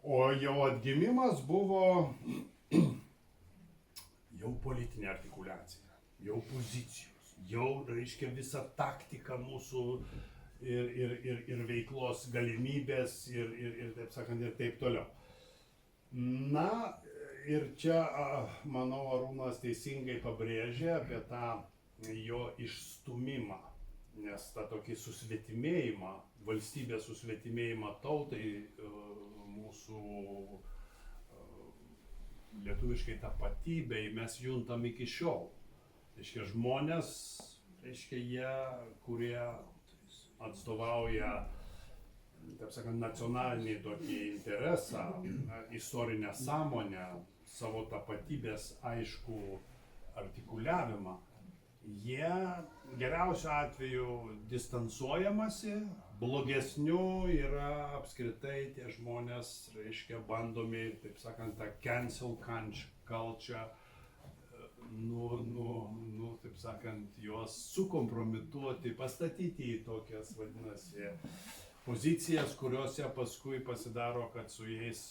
O jau atgimimas buvo jau politinė artikuliacija, jau pozicijos, jau, reiškia, visa taktika mūsų ir veiklos galimybės ir taip sakant, ir taip toliau. Na, ir čia, manau, Arūnas teisingai pabrėžė apie tą jo išstumimą. Nes tą tokį susvetimėjimą, valstybės susvetimėjimą tautai, mūsų lietuviškai tapatybei mes juntam iki šiol. Reiškia, žmonės, reiškia, jie, kurie atstovauja, taip sakant, nacionalinį tokį interesą, istorinę sąmonę, savo tapatybės aišku artikuliavimą, jie geriausiu atveju distansuojamasi, blogesniu yra apskritai tie žmonės, reiškia, bandomi, taip sakant, tą cancel culture, taip sakant, juos sukompromituoti, pastatyti į tokias, vadinasi, pozicijas, kuriuose paskui pasidaro, kad su jais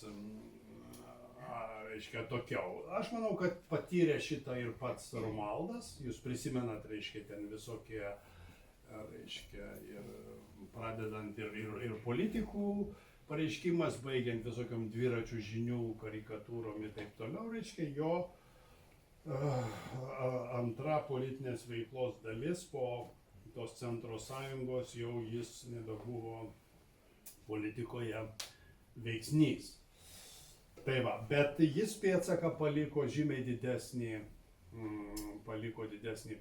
reiškia, tokiau. Aš manau, kad patyrė šitą ir pats Romualdas. Jūs prisimenat, reiškia, ten visokie, reiškia, ir pradedant ir politikų pareiškimas, baigiant visokiom dviračių žinių, karikatūrom ir taip toliau, reiškia, jo antra politinės veiklos dalis po tos centro sąjungos jau jis nebebuvo politikoje veiksnys. Tai va, bet jis pėdsaką paliko žymiai didesnį,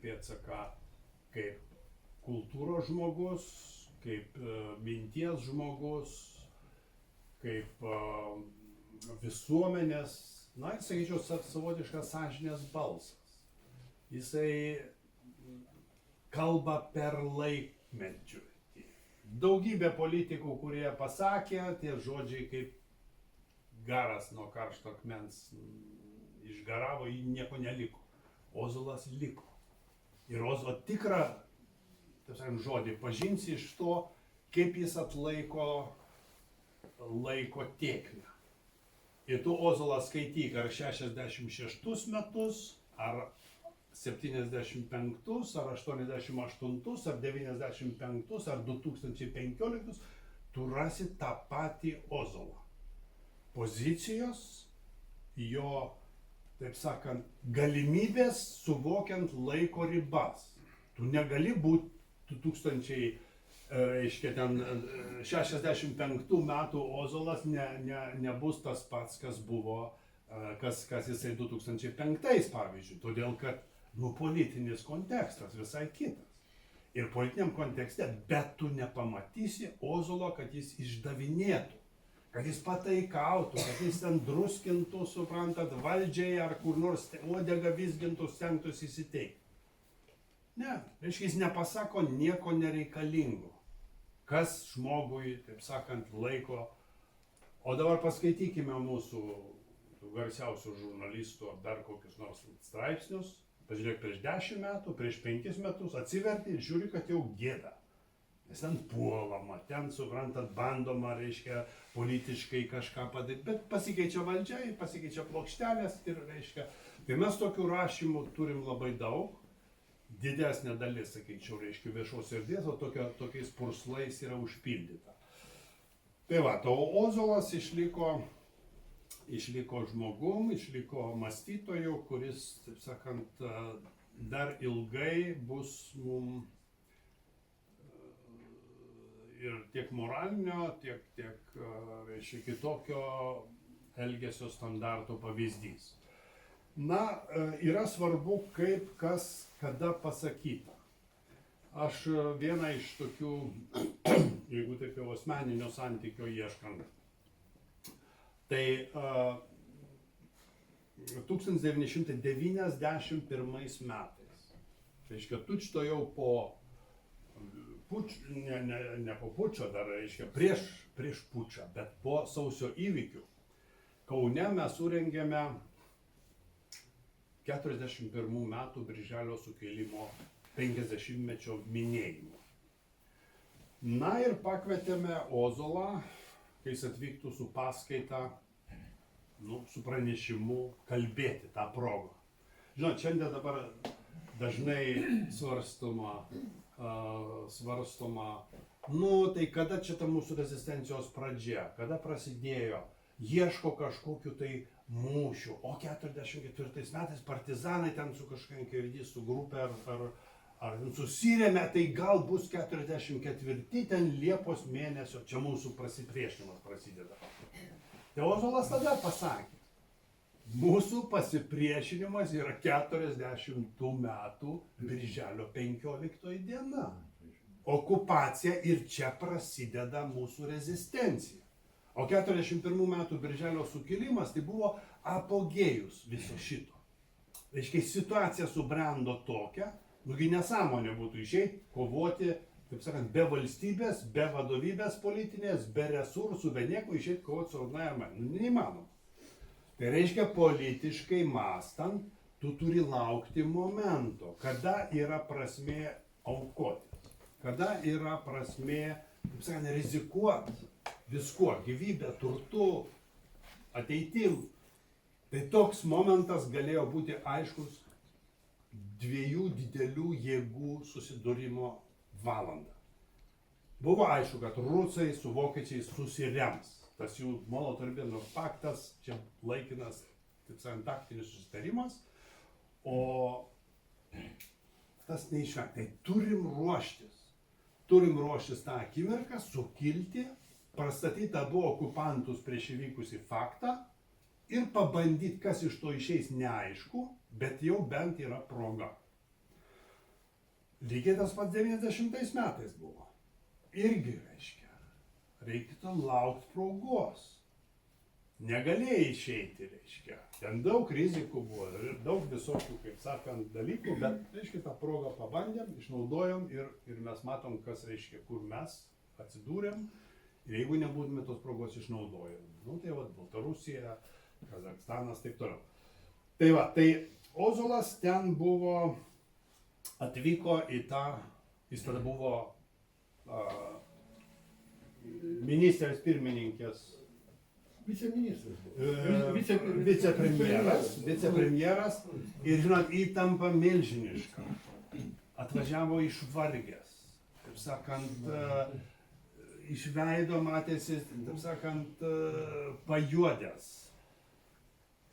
pėdsaką kaip kultūros žmogus, kaip minties žmogus, kaip visuomenės, na ir sakyčiau, savotiškas sąžinės balsas. Jisai kalba per laikmečių. Daugybė politikų, kurie pasakė, tie žodžiai kaip garas nuo karšto akmens išgaravo, jį nieko neliko. Ozolas liko. Ir Ozolo tikrą, taip sakant, žodį pažinsi iš to, kaip jis atlaiko laiko tėkmę. Ir tu Ozolą skaityk ar 66 metus, ar 75, ar 88, ar 95, ar 2015, tu rasi tą patį Ozolą. Pozicijos, jo, taip sakant, galimybės suvokiant laiko ribas. Tu negali būti 65 metų Ozolas nebus tas pats, kas buvo, kas jisai 2005 pavyzdžiui, todėl kad politinis kontekstas visai kitas. Ir politiniam kontekste, bet tu nepamatysi Ozolo, kad jis išdavinėtų, kad jis pataikautų, kad jis ten druskintų, suprantat, valdžiai ar kur nors uodegą vizgintų, stengtųsi įsiteikti. Ne, reiškia, jis nepasako nieko nereikalingo, kas žmogui, taip sakant, laiko. O dabar paskaitykime mūsų garsiausių žurnalistų dar kokius nors straipsnius. Pažiūrėk, prieš 10 metų, prieš 5 metus atsiverti ir žiūri, kad jau gėda. Nes ten puolama, ten, suprantat, bandoma, reiškia, politiškai kažką padaryti, bet pasikeičia valdžia, pasikeičia plokštelės ir, reiškia, tai mes tokių rašymų turim labai daug, didesnė dalis, sakyčiau, reiškia, viešos erdvės, o tokiais purslais yra užpildyta. Tai va, o Ozolas išliko žmogum, išliko mąstytoju, kuris, taip sakant, dar ilgai bus mums ir tiek moralinio, tiek reiškia, kitokio elgesio standarto pavyzdys. Na, yra svarbu, kaip, kas, kada pasakyta. Aš vieną iš tokių, jeigu taip jau asmeninio santykio ieškant, tai 1991 metais, reiškia, tučtojau po ne po pučo dar, reiškia, prieš pučą, bet po sausio įvykių. Kaune mes surengėme 41 metų Birželio sukilimo 50-mečio minėjimą. Na ir pakvietėme Ozolą, kai jis atvyktų su paskaita, su pranešimu kalbėti tą progą. Žinot, šiandien dabar dažnai svarstoma, tai kada čia ta mūsų rezistencijos pradžia, kada prasidėjo, ieško kažkokiu tai mūšių, o 44 metais partizanai ten su kažkokia su grupė ar susirėmė, tai gal bus 44 ten Liepos mėnesio, čia mūsų pasipriešinimas prasideda. Tai Ozolas tada pasakė, mūsų pasipriešinimas yra 40 metų Birželio 15 diena. Okupacija ir čia prasideda mūsų rezistencija. O 41 metų Birželio sukilimas tai buvo apogėjus viso šito. Reiškia, situacija subrendo tokia, nugi nesąmonė būtų išeiti, kovoti, taip sakant, be valstybės, be vadovybės politinės, be resursų, be nieko išeiti kovoti su raudonąja armija. Neįmanoma. Tai reiškia, politiškai mąstant, tu turi laukti momento, kada yra prasmė aukotis, kada yra prasmė, taip sakant, rizikuoti viskuo, gyvybė, turtu, ateitim. Tai toks momentas galėjo būti aiškus dviejų didelių jėgų susidūrimo valandą. Buvo aišku, kad rusai su vokiečiais susirems. Tas jų Molotovo-Ribentropo paktas, čia laikinas, taip sakant, taktinis susitarimas, o tas neišvengia. Tai turim ruoštis. Turim ruoštis tą akimirką, sukilti, pastatyti abu okupantus prieš įvykusį faktą ir pabandyti, kas iš to išeis neaišku, bet jau bent yra proga. Lygiai tas pats 90 metais buvo. Irgi reiškia, reikėtų laukti progos. Negalėjai išeiti, reiškia. Ten daug rizikų buvo ir daug visokių, kaip sakant, dalykų, bet, reiškia, tą progą pabandėm, išnaudojom ir mes matom, kas, reiškia, kur mes atsidūrėm ir jeigu nebūtume tos progos išnaudojom. Nu, tai va, Baltarusija, Kazakstanas, taip toliau. Tai va, tai Ozolas ten buvo, atvyko į tą, jis tada buvo ministrės pirmininkės, Viceministras. Vicepremjeras ir, žinot, įtampa milžiniška. Atvažiavo išvargęs, taip sakant, iš veido matėsi, taip sakant, pajuodęs,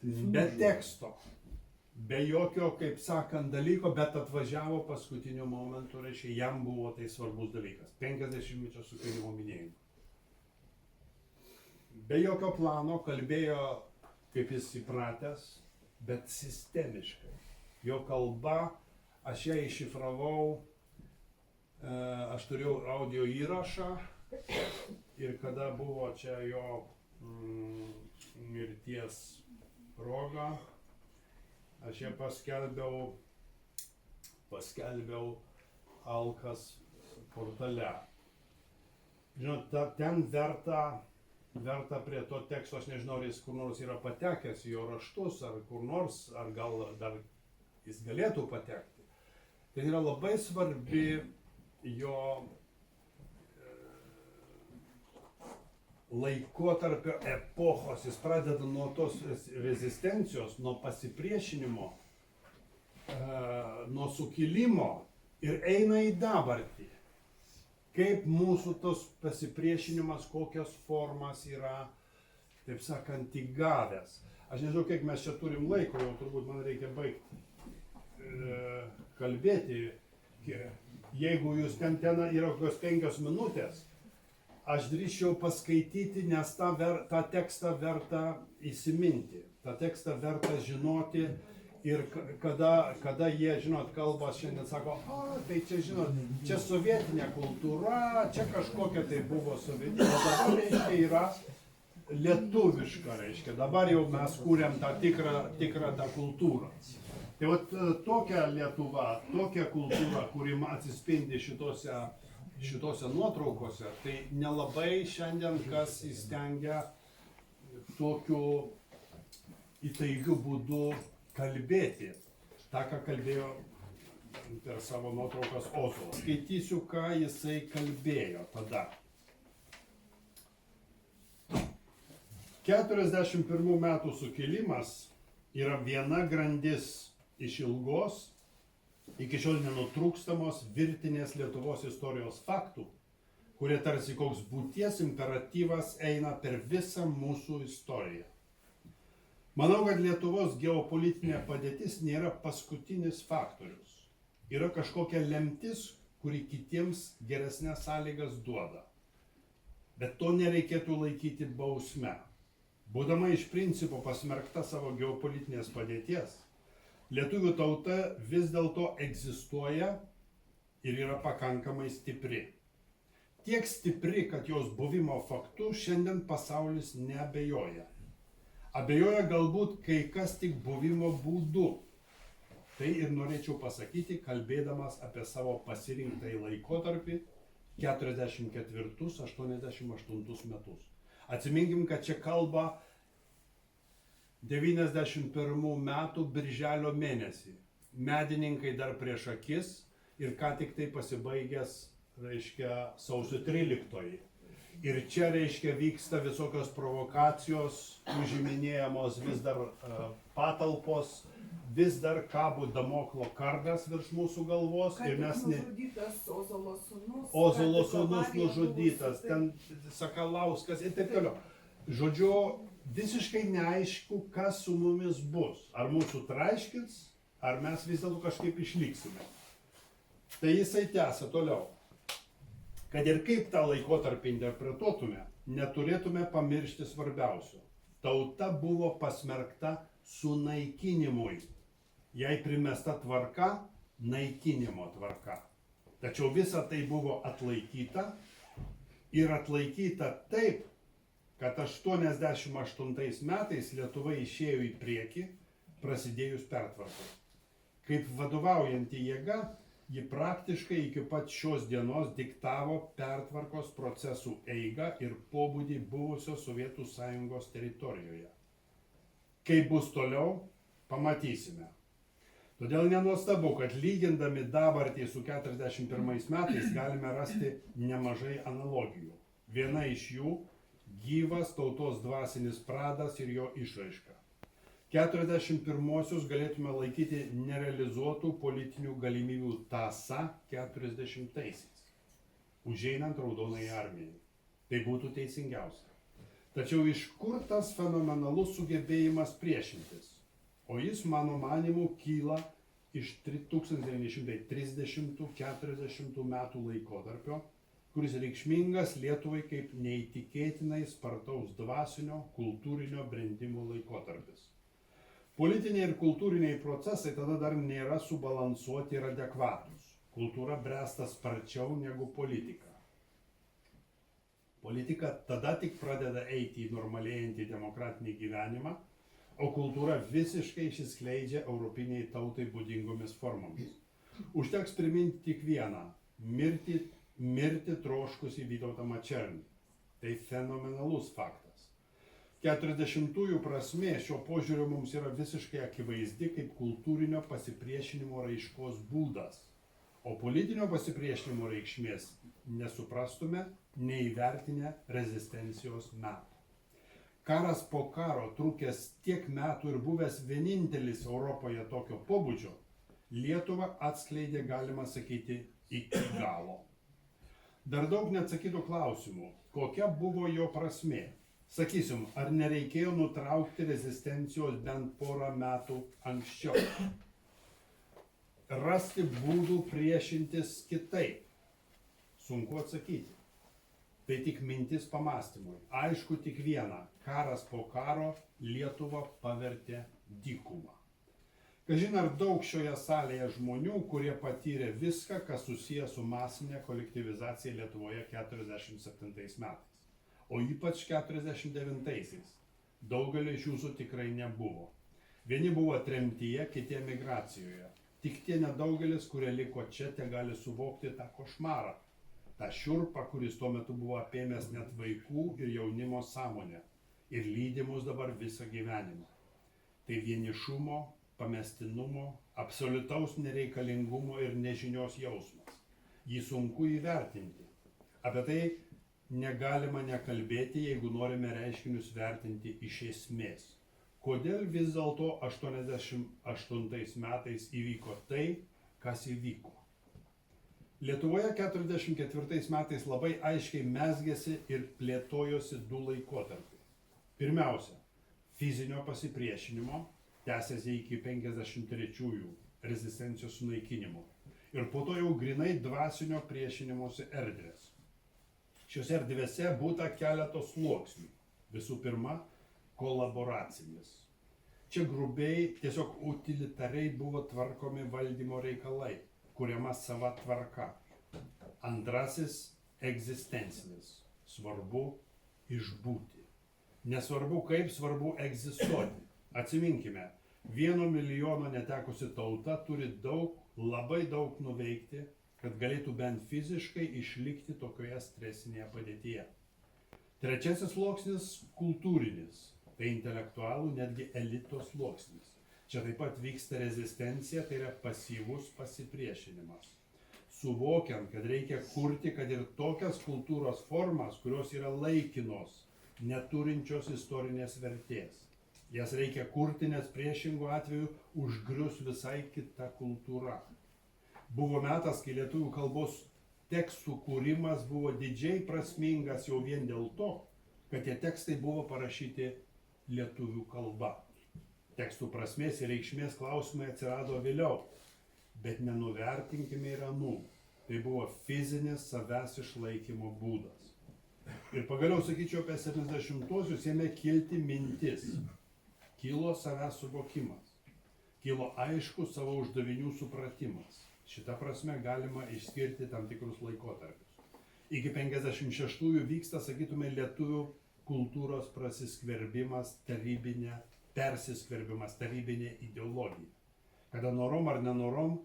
be teksto, be jokio, kaip sakant, dalyko, bet atvažiavo paskutiniu momentu, reiškia, jam buvo tai svarbus dalykas, 50-mečio sukilimo minėjimo. Be jokio plano kalbėjo, kaip jis įpratęs, bet sistemiškai. Jo kalba, aš ją iššifravau, aš turėjau audio įrašą ir kada buvo čia jo mirties proga, aš ją paskelbiau Alkas portale. Žinot, ten verta prie to teksto, aš nežinau, ar jis kur nors yra patekęs į jo raštus, ar kur nors, ar gal dar jis galėtų patekti. Tai yra labai svarbi jo laikotarpio epochos, jis pradeda nuo tos rezistencijos, nuo pasipriešinimo, nuo sukilimo ir eina į dabartį. Kaip mūsų tos pasipriešinimas, kokias formas yra, taip sakant, įgavęs. Aš nežinau, kiek mes čia turim laiko, jau turbūt man reikia baigti kalbėti. Jeigu jūs ten yra kokios 5 minutės, aš drįsčiau paskaityti, nes tą tekstą verta įsiminti, tą tekstą verta žinoti. Ir kada jie, žinot, kalba šiandien sako, tai čia, žinot, čia sovietinė kultūra, čia kažkokia tai buvo sovietinė, dabar, reiškia, yra lietuviška, reiškia, dabar jau mes kūrėm tą tikrą tą kultūrą. Tai vat tokia Lietuva, tokia kultūra, kuri atsispindi šitose nuotraukose, tai nelabai šiandien kas įstengia tokiu įtaigiu būdu kalbėti, tą, ką kalbėjo per savo nuotraukas Ozolas. Skaitysiu, ką jisai kalbėjo tada. 41 metų sukilimas yra viena grandis iš ilgos, iki šiol nenutrūkstamos virtinės Lietuvos istorijos faktų, kurie tarsi koks būties imperatyvas eina per visą mūsų istoriją. Manau, kad Lietuvos geopolitinė padėtis nėra paskutinis faktorius. Yra kažkokia lemtis, kuri kitiems geresnės sąlygas duoda. Bet to nereikėtų laikyti bausme. Būdama iš principo pasmerkta savo geopolitinės padėties, lietuvių tauta vis dėlto egzistuoja ir yra pakankamai stipri. Tiek stipri, kad jos buvimo faktu šiandien pasaulis neabejoja. Abejoja galbūt kai kas tik buvimo būdu. Tai ir norėčiau pasakyti, kalbėdamas apie savo pasirinktąjį laikotarpį 44-88 metus. Atsiminkim, kad čia kalba 91 metų birželio mėnesį. Medininkai dar prieš akis ir ką tik tai pasibaigęs, reiškia, sausio 13. Ir čia, reiškia, vyksta visokios provokacijos, užiminėjamos vis dar patalpos, vis dar kabo Damoklo kardas virš mūsų galvos. Ir mes nužudytas Ozolo sūnus. Ozolo sūnus nužudytas, ten Sakalauskas ir taip toliau. Žodžiu, visiškai neaišku, kas su mumis bus. Ar mūsų traiškins, ar mes vis dėlto kažkaip išliksime. Tai jisai tęsia toliau. Kad ir kaip tą laikotarpį interpretuotume, neturėtume pamiršti svarbiausio. Tauta buvo pasmerkta sunaikinimui. Jai primesta tvarka, naikinimo tvarka. Tačiau visa tai buvo atlaikyta ir atlaikyta taip, kad 88 metais Lietuva išėjo į priekį, prasidėjus pertvarkai. Kaip vadovaujanti jėga, ji praktiškai iki pat šios dienos diktavo pertvarkos procesų eigą ir pobūdį buvusios Sovietų Sąjungos teritorijoje. Kaip bus toliau, pamatysime. Todėl nenuostabu, kad lygindami dabartį su 41 metais galime rasti nemažai analogijų. Viena iš jų – gyvas tautos dvasinis pradas ir jo išraiška. 41-osius galėtume laikyti nerealizuotų politinių galimybių tąsa 40-aisiais, užeinant Raudonai armijai. Tai būtų teisingiausia. Tačiau iš kur tas fenomenalus sugebėjimas priešintis? O jis, mano manimu, kyla iš 1930–40 metų laikotarpio, kuris reikšmingas Lietuvai kaip neįtikėtinai spartaus dvasinio, kultūrinio brendimo laikotarpis. Politiniai ir kultūriniai procesai tada dar nėra subalansuoti ir adekvatus. Kultūra bręsta sparčiau negu politika. Politika tada tik pradeda eiti į normalėjantį demokratinį gyvenimą, o kultūra visiškai išsiskleidžia europiniai tautai būdingomis formomis. Užteks priminti tik vieną – mirti troškusį Vytautą Mačernį. Tai fenomenalus faktas. 40-ųjų prasmė šio požiūrio mums yra visiškai akivaizdi kaip kultūrinio pasipriešinimo raiškos būdas, o politinio pasipriešinimo reikšmės nesuprastume neįvertinę rezistencijos metų. Karas po karo, trukęs tiek metų ir buvęs vienintelis Europoje tokio pobūdžio, Lietuvą atskleidė, galima sakyti, iki galo. Dar daug neatsakytų klausimų, kokia buvo jo prasmė. Sakysim, ar nereikėjo nutraukti rezistencijos bent porą metų anksčiau? Rasti būdų priešintis kitaip? Sunku atsakyti. Tai tik mintis pamastymui. Aišku tik viena – karas po karo Lietuvą pavertė dykumą. Kažin ar daug šioje salėje žmonių, kurie patyrė viską, kas susiję su masinė kolektyvizacija Lietuvoje 47 metais. O ypač 49-aisiais. Daugelio iš jūsų tikrai nebuvo. Vieni buvo tremtyje, kiti emigracijoje. Tik tie nedaugelis, kurie liko čia, te gali suvokti tą košmarą. tą šiurpą, kuris tuo metu buvo apėmęs net vaikų ir jaunimo sąmonę ir lydi mus dabar visą gyvenimą. Tai vienišumo, pamestinumo, absoliutaus nereikalingumo ir nežinios jausmas. Jį sunku įvertinti. Apie tai negalima nekalbėti, jeigu norime reiškinius vertinti iš esmės. Kodėl vis dėlto 88 metais įvyko tai, kas įvyko? Lietuvoje 44 metais labai aiškiai mezgėsi ir plėtojosi du laikotarpiai. Pirmiausia, fizinio pasipriešinimo, tęsėsi iki 53-ųjų rezistencijos sunaikinimo. Ir po to jau grinai dvasinio priešinimosi erdvės. Šiose erdvėse būta keletos sluoksnių. Visų pirma, kolaboracinis. Čia grubiai, tiesiog utilitariai buvo tvarkomi valdymo reikalai, kuriama sava tvarka. Antrasis – egzistencinis. Svarbu išbūti. Nesvarbu kaip, svarbu egzistuoti. Atsiminkime, 1 milijono netekusi tauta turi daug, labai daug nuveikti, kad galėtų bent fiziškai išlikti tokioje stresinėje padėtyje. Trečiasis sluoksnis – kultūrinis. Tai intelektualų, netgi elito sluoksnis. Čia taip pat vyksta rezistencija, tai yra pasyvus pasipriešinimas. Suvokiant, kad reikia kurti, kad ir tokias kultūros formas, kurios yra laikinos, neturinčios istorinės vertės. Jas reikia kurti, nes priešingų atveju užgrius visai kita kultūra. Buvo metas, kai lietuvių kalbos tekstų kūrimas buvo didžiai prasmingas jau vien dėl to, kad tie tekstai buvo parašyti lietuvių kalba. Tekstų prasmės ir reikšmės klausimai atsirado vėliau. bet nenuvertinkime ir anų. Tai buvo fizinis savęs išlaikymo būdas. Ir pagaliau, sakyčiau, apie 70-osius ėmė kilti mintis. Kilo savęs suvokimas. Kilo aiškus savo uždavinių supratimas. Šita prasme galima išskirti tam tikrus laikotarpius. Iki 56-ųjų vyksta, sakytume, lietuvių kultūros prasiskverbimas, persiskverbimas, tarybinė ideologija. Kada norom ar nenorom,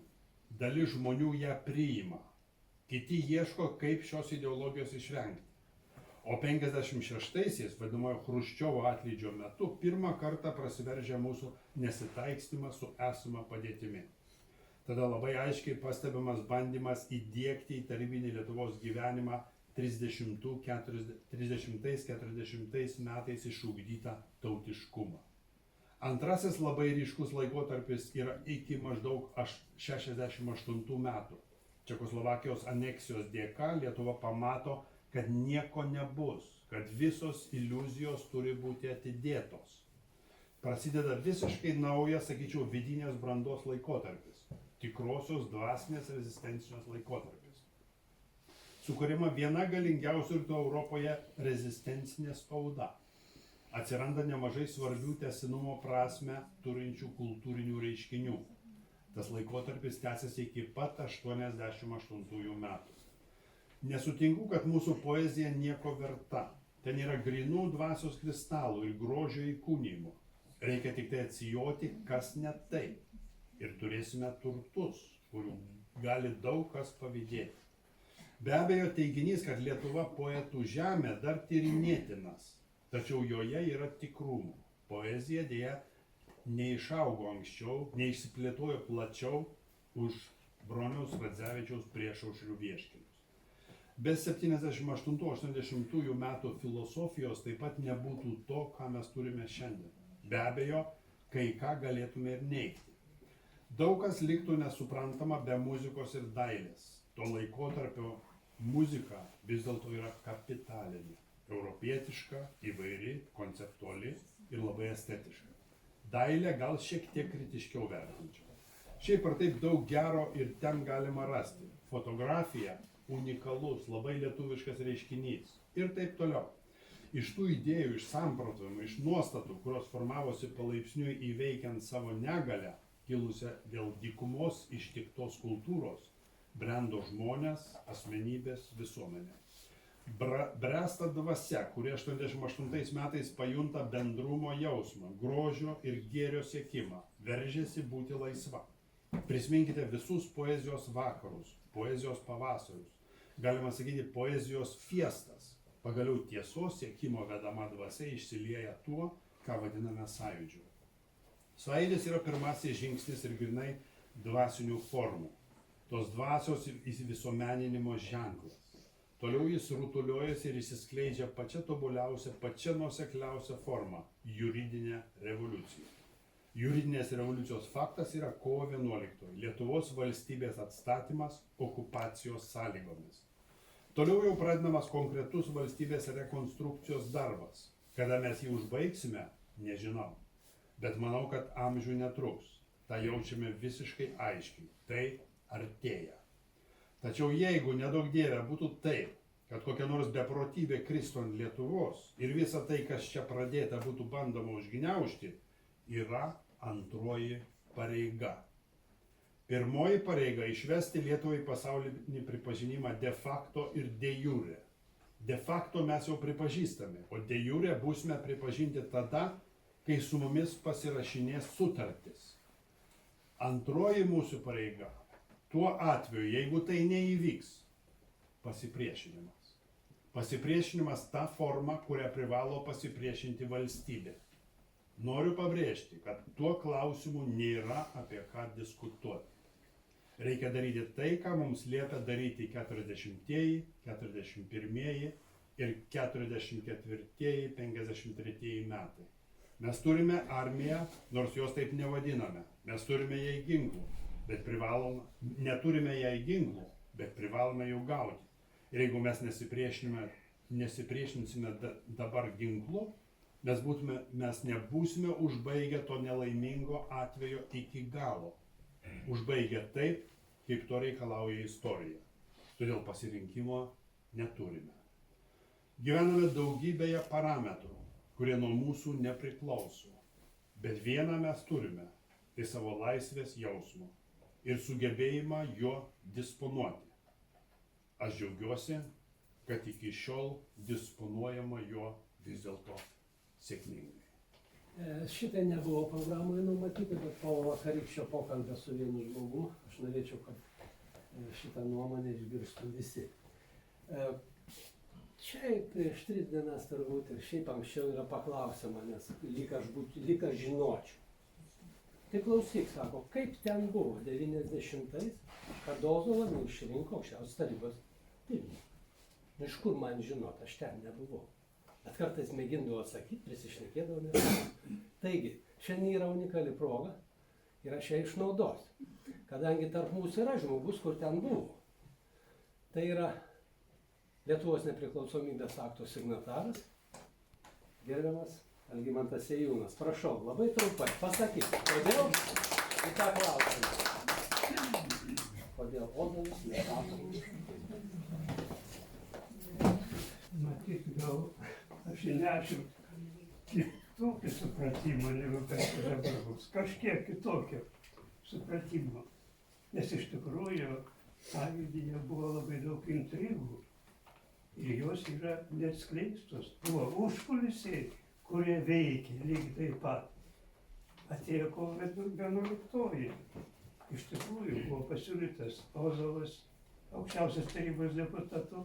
dalis žmonių ją priima. Kiti ieško, kaip šios ideologijos išvengti. O 56-aisiais, vadinamojo Chruščiovo atlydžio metu, pirmą kartą prasiveržia mūsų nesitaikstymas su esama padėtimi. Tada labai aiškiai pastebimas bandymas įdiegti į tarybinį Lietuvos gyvenimą 30-40 metais išugdytą tautiškumą. Antrasis labai ryškus laikotarpis yra iki maždaug 68 metų. Čekoslovakijos aneksijos dėka Lietuva pamato, kad nieko nebus, kad visos iliuzijos turi būti atidėtos. Prasideda visiškai naujas, sakyčiau, vidinės brandos laikotarpis. Tikrosios dvasinės rezistencijos laikotarpis. Sukuriama viena galingiausių rytų Europoje rezistencinė spauda. Atsiranda nemažai svarbių tęstinumo prasme turinčių kultūrinių reiškinių. Tas laikotarpis tęsiasi iki pat 88 metų. Nesutinku, kad mūsų poezija nieko verta. Ten yra grinų dvasios kristalų ir grožio įkūnymo. Reikia tik tai atsijoti, kas ne taip. Ir turėsime turtus, kurių gali daug kas pavydėti. Be abejo, teiginys, kad Lietuva poetų žemė, dar tyrinėtinas, tačiau joje yra tikrumų. Poezija dėja neišaugo anksčiau, neišsiplėtojo plačiau už Broniaus Radzevičiaus Priešaušrių vieškelius. Be 78-80 metų filosofijos taip pat nebūtų to, ką mes turime šiandien. Be abejo, kai ką galėtume ir neigti. Daug kas liktų nesuprantama be muzikos ir dailės. To laikotarpio muzika vis dėlto yra kapitalinė, europietiška, įvairi, konceptuali ir labai estetiška. Dailę gal šiek tiek kritiškiau vertinčiau. Šiaip ar taip daug gero ir ten galima rasti. Fotografija unikalus, labai lietuviškas reiškinys ir taip toliau. Iš tų idėjų, iš samprotavimų, iš nuostatų, kurios formavosi palaipsniui įveikiant savo negalę, kilusią dėl dykumos ištiktos kultūros, brendo žmonės, asmenybės, visuomenė. Bręsta dvasia, kuri 88 metais pajunta bendrumo jausmą, grožio ir gėrio siekimą, veržiasi būti laisva. Prisiminkite visus poezijos vakarus, poezijos pavasarius, galima sakyti poezijos fiestas. Pagaliau tiesos siekimo vedama dvasia išsilieja tuo, ką vadiname sąjūdžiu. Sąjūdis yra pirmasis žingsnis ir grinai dvasinių formų. Tos dvasios įsivisuomeninimo ženklas. Toliau jis rutuliojasi ir išsiskleidžia pačia tobuliausia, pačia nuosekliausia forma - juridinė revoliucija. Juridinės revoliucijos faktas yra kovo 11 Lietuvos valstybės atstatymas okupacijos sąlygomis. Toliau jau pradedamas konkretus valstybės rekonstrukcijos darbas. Kada mes jį užbaigsime, nežinau. Bet manau, kad amžių netruks. Ta jaučiame visiškai aiškiai. Tai artėja. Tačiau jeigu nedaug dieve būtų taip, kad kokia nors beprotybė kristų ant Lietuvos ir visa tai, kas čia pradėta, būtų bandoma užgniaužti, yra antroji pareiga. Pirmoji pareiga - išvesti Lietuvai pasaulinį pripažinimą de facto ir de jure. De facto mes jau pripažįstame, o de jure būsime pripažinti tada, kai su mumis pasirašinės sutartis. Antroji mūsų pareiga - tuo atveju, jeigu tai neįvyks, pasipriešinimas. Pasipriešinimas ta forma, kurią privalo pasipriešinti valstybė. Noriu pabrėžti, kad tuo klausimu nėra apie ką diskutuoti. Reikia daryti tai, ką mums liepia daryti 40-ieji, 41-ieji ir 44-ieji, 53-ieji metai. Mes turime armiją, nors jos taip nevadiname. Mes turime jai ginklų, bet neturime jai ginklų, bet privalome jų gauti. Ir jeigu mes nesipriešinsime dabar ginklu, mes nebūsime užbaigę to nelaimingo atvejo iki galo. užbaigia taip, kaip to reikalauja istorija. Todėl pasirinkimo neturime. Gyvename daugybėje parametrų, kurie nuo mūsų nepriklauso. Bet vieną mes turime - tai savo laisvės jausmo ir sugebėjimą juo disponuoti. Aš džiaugiuosi, kad iki šiol disponuojama juo vis dėlto sėkmingai. Šitai nebuvo programoje numatyti, bet po vakarykščio pokalbio su vienu žmogumu aš norėčiau, kad šitą nuomonę išgirstų visi. Čia prieš 3 dienas turbūt ir šiaip anksčiau yra paklausima, nes lyg aš žinočiau. Tai klausyk, sako, kaip ten buvo 90-ais, kad Ozolą neišrinko aukščiausios tarybos pirmininką. Iš kur man žinot, aš ten nebuvau. Bet kartais mėgindavau atsakyti, prisišnekėdavau. Taigi, šiandien yra unikali proga ir aš ją išnaudosiu. Kadangi tarp mūsų yra žmogus, kur ten buvo. Tai yra Lietuvos nepriklausomybės akto signataras, gerbiamas Algimantas Sėjūnas. Prašau, labai trumpai pasakyti, kodėl į tą klausimą. Kodėl Ozolas netapo? Matyt, gal aš įnešiu kitokį supratimą, negu kas dabar bus. Kažkiek kitokio supratimo. Nes iš tikrųjų sąjūdyje buvo labai daug intrigų. Ir jos yra neatskleistos. Buvo užkulisiai, kurie veikė lygiai taip pat. Atėjo kovo 11. Iš tikrųjų buvo pasiūlytas Ozolas, aukščiausios tarybos deputatu,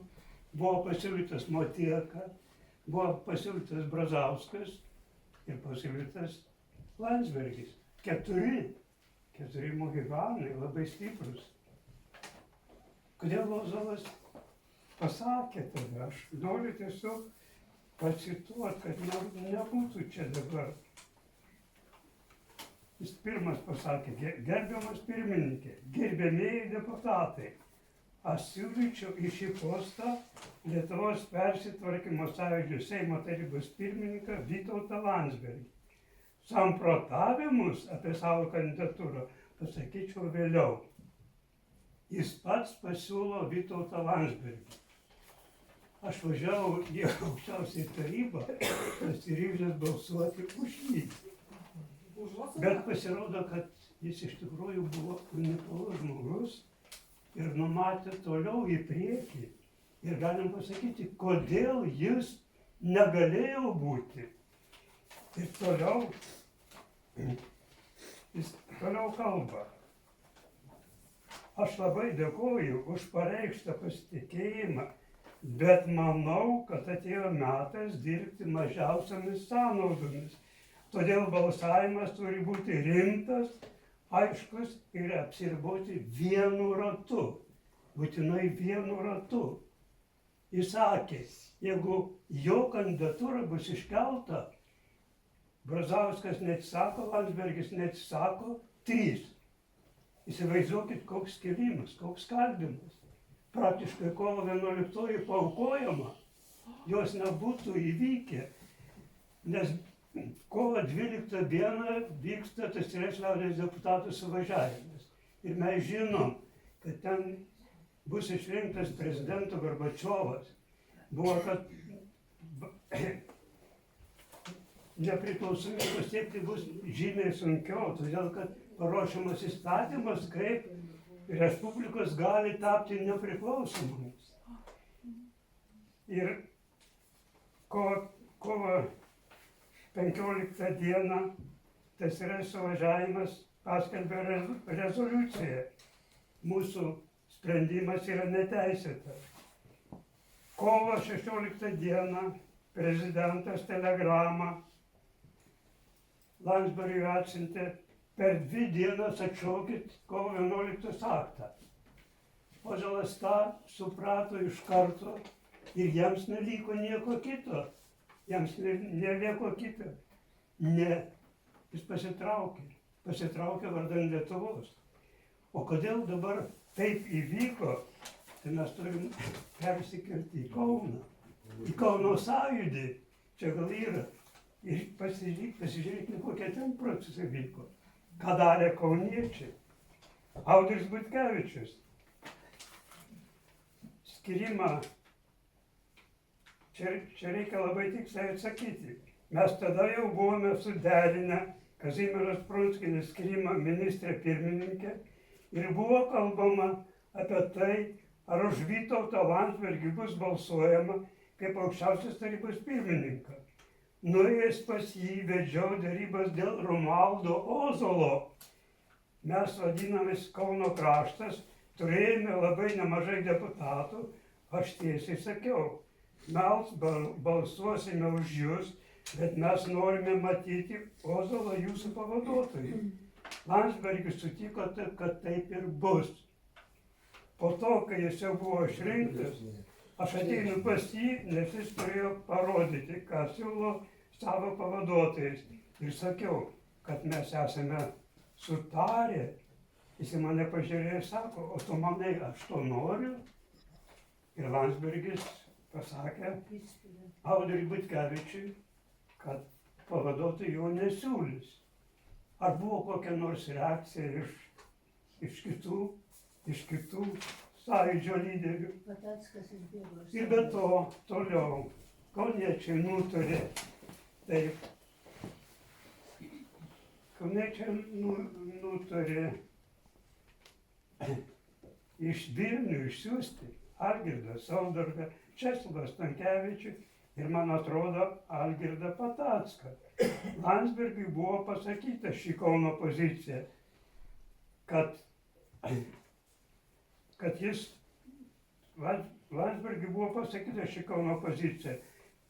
buvo pasiūlytas Motieka, buvo pasiūlytas Brazauskas ir pasiūlytas Landsbergis. 4 mohikanai, labai stiprus. Kodėl Ozolas pasakė tada? Aš noriu tiesiog pacituoti, kad nebūtų čia dabar. Jis pirmas pasakė, gerbiamas pirmininkė, gerbiamieji deputatai, aš siūlyčiau į šį postą Lietuvos persitvarkymo sąjūdžio Seimo tarybos pirmininką Vytautą Landsbergį. Samprotavimus apie savo kandidatūrą pasakyčiau vėliau. Jis pats pasiūlo Vytautą Landsbergį. Aš važiavau į aukščiausią tarybą, pasiryžęs balsuoti už jį. Bet pasirodo, kad jis iš tikrųjų buvo unikalus žmogus ir numatė toliau į priekį. Ir galim pasakyti, kodėl jis negalėjo būti. Ir jis toliau kalba. Aš labai dėkoju už pareikštą pasitikėjimą, bet manau, kad atėjo metas dirbti mažiausiamis sąnaudomis. Todėl balsavimas turi būti rimtas, aiškus ir apsiriboti vienu ratu. Būtinai vienu ratu. Jis sakė, jeigu jo kandidatūra bus iškelta, Brazauskas neatsisako, Landsbergis neatsisako, 3. Įsivaizduokit, koks skilimas, koks skaldimas. Praktiškai kovo 11 paaukojama, jos nebūtų įvykę, nes kovo 12 dieną vyksta TSRS liaudies deputatų suvažiavimas. Ir mes žinom, kad ten bus išrinktas prezidentas Gorbačiovas. Buvo, kad nepriklausomybės siekti bus žymiai sunkiau, todėl kad paruošiamas įstatymas, kaip respublikos gali tapti nepriklausomomis. Ir kovo 15 dieną TSRS suvažiavimas paskelbė rezoliuciją. Mūsų sprendimas yra neteisėtas. Kovo 16 dieną prezidentas telegramą Landsbergiui atsiuntė: per 2 dienas atšaukit kovo 11 aktą. Ozolas tą suprato iš karto ir jiems neliko nieko kito. Neliko kito. Ne, jis pasitraukė vardan Lietuvos. O kodėl dabar taip įvyko, tai mes turim persikelti į Kauną. Į Kauno sąjūdį, čia gal yra. Ir pasižiūrėkime, kokie ten procesai vyko. Ką darė kauniečiai. Audris Butkevičius. Skirimą, čia reikia labai tiksliai atsakyti. Mes tada jau buvome suderinę Kazimieros Prunskienės skirimą ministrė pirmininkė ir buvo kalbama apie tai, ar už Vytautą Landsbergį bus balsuojama kaip aukščiausios tarybos pirmininką. Nuėjęs pas jį vedžiau darybas dėl Romualdo Ozolo. Mes vadinamės Kauno kraštas, turėjome labai nemažai deputatų, aš tiesiai sakiau, mes balsuosime už jūs, bet mes norime matyti Ozolą jūsų pavaduotojų. Landsbergis sutiko, kad taip ir bus. Po to, kai jis jau buvo išrinktas, aš ateinu pas jį, nes jis turėjo parodyti, ką siūlo savo pavaduotojais. Ir sakiau, kad mes esame sutarę. Jis į mane pažiūrėjo ir sako, o tu manai, aš to noriu? Ir Landsbergis pasakė Audriui Butkevičiui, kad pavaduotojų jo nesiūlys. Ar buvo kokia nors reakcija iš kitų sąjūdžio lyderių? Ir be to, toliau, kauniečiai nutarė, taip, kauniečiai nutarė iš Vilnių išsiųsti Algirdą Saudargą, Česlovą Stankevičių ir, man atrodo, Algirdą Patacką. Landsbergiui buvo pasakyta šį Kauno poziciją, Landsbergiui buvo pasakyta šį Kauno poziciją,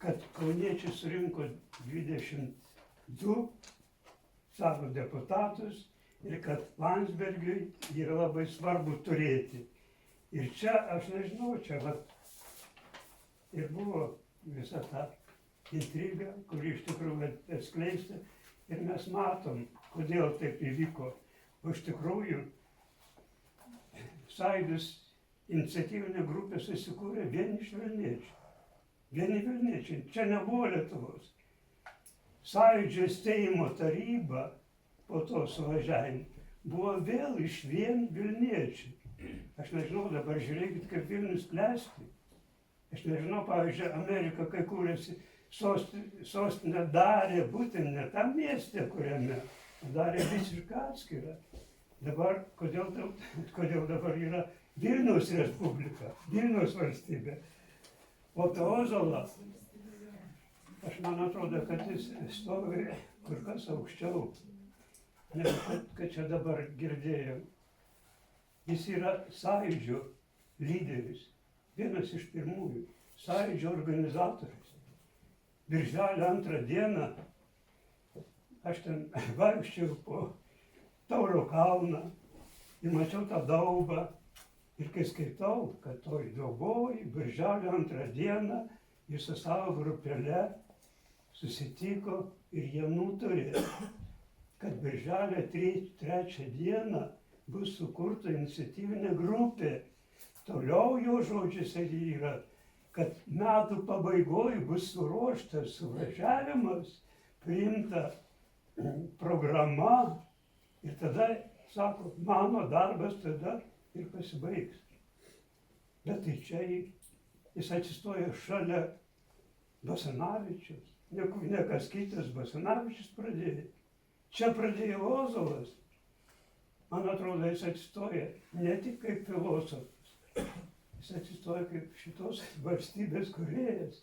kad kauniečiai surinko 22 savo deputatus ir kad Landsbergiui yra labai svarbu turėti. Ir čia, aš nežinau, čia ir buvo visa ta intriga, kuri iš tikrųjų atskleista. Ir mes matom, kodėl taip įvyko. O iš tikrųjų, Sąjūdis iniciatyvinė grupė susikūrė vien iš Vilniečių. Vieni Vilniečiai. Čia nebuvo Lietuvos. Sąjūdžio Seimo taryba po to suvažiavimo buvo vėl iš vien Vilniečių. Aš nežinau, dabar žiūrėkit, kaip Vilnius klesti. Aš nežinau, pavyzdžiui, Amerika, kai kūrėsi sostinę, darė būtent ne tam mieste, kuriame darė visiškai atskirą. Dabar, kodėl dabar yra Vilniaus Respublika, Vilniaus valstybė. O to Ozolas, man atrodo, kad jis stovi kur kas aukščiau, negu kad čia dabar girdėjau. Jis yra Sąjūdžio lyderis, vienas iš pirmųjų, Sąjūdžio organizatorius. Birželio 2 dieną aš ten vaikščiau po Tauro kalną ir mačiau tą daubą. Ir kai skaitau, kad toj dauboj, birželio 2 dieną, jis su savo grupele susitiko ir jie nutarė, kad birželio 3 dieną bus sukurta iniciatyvinė grupė. Toliau jo žodžiuose yra, kad metų pabaigoj bus suruoštas suvažiavimas, priimta programa ir tada, sako, mano darbas tada ir pasibaigs. Bet tai čia jis atsistojo šalia Basanavičiaus, ne kas kitas, Basanavičius pradėjo. Čia pradėjo Ozolas. Man atrodo, jis atsistoja ne tik kaip filosofas, jis atsistoja kaip šitos valstybės kūrėjas,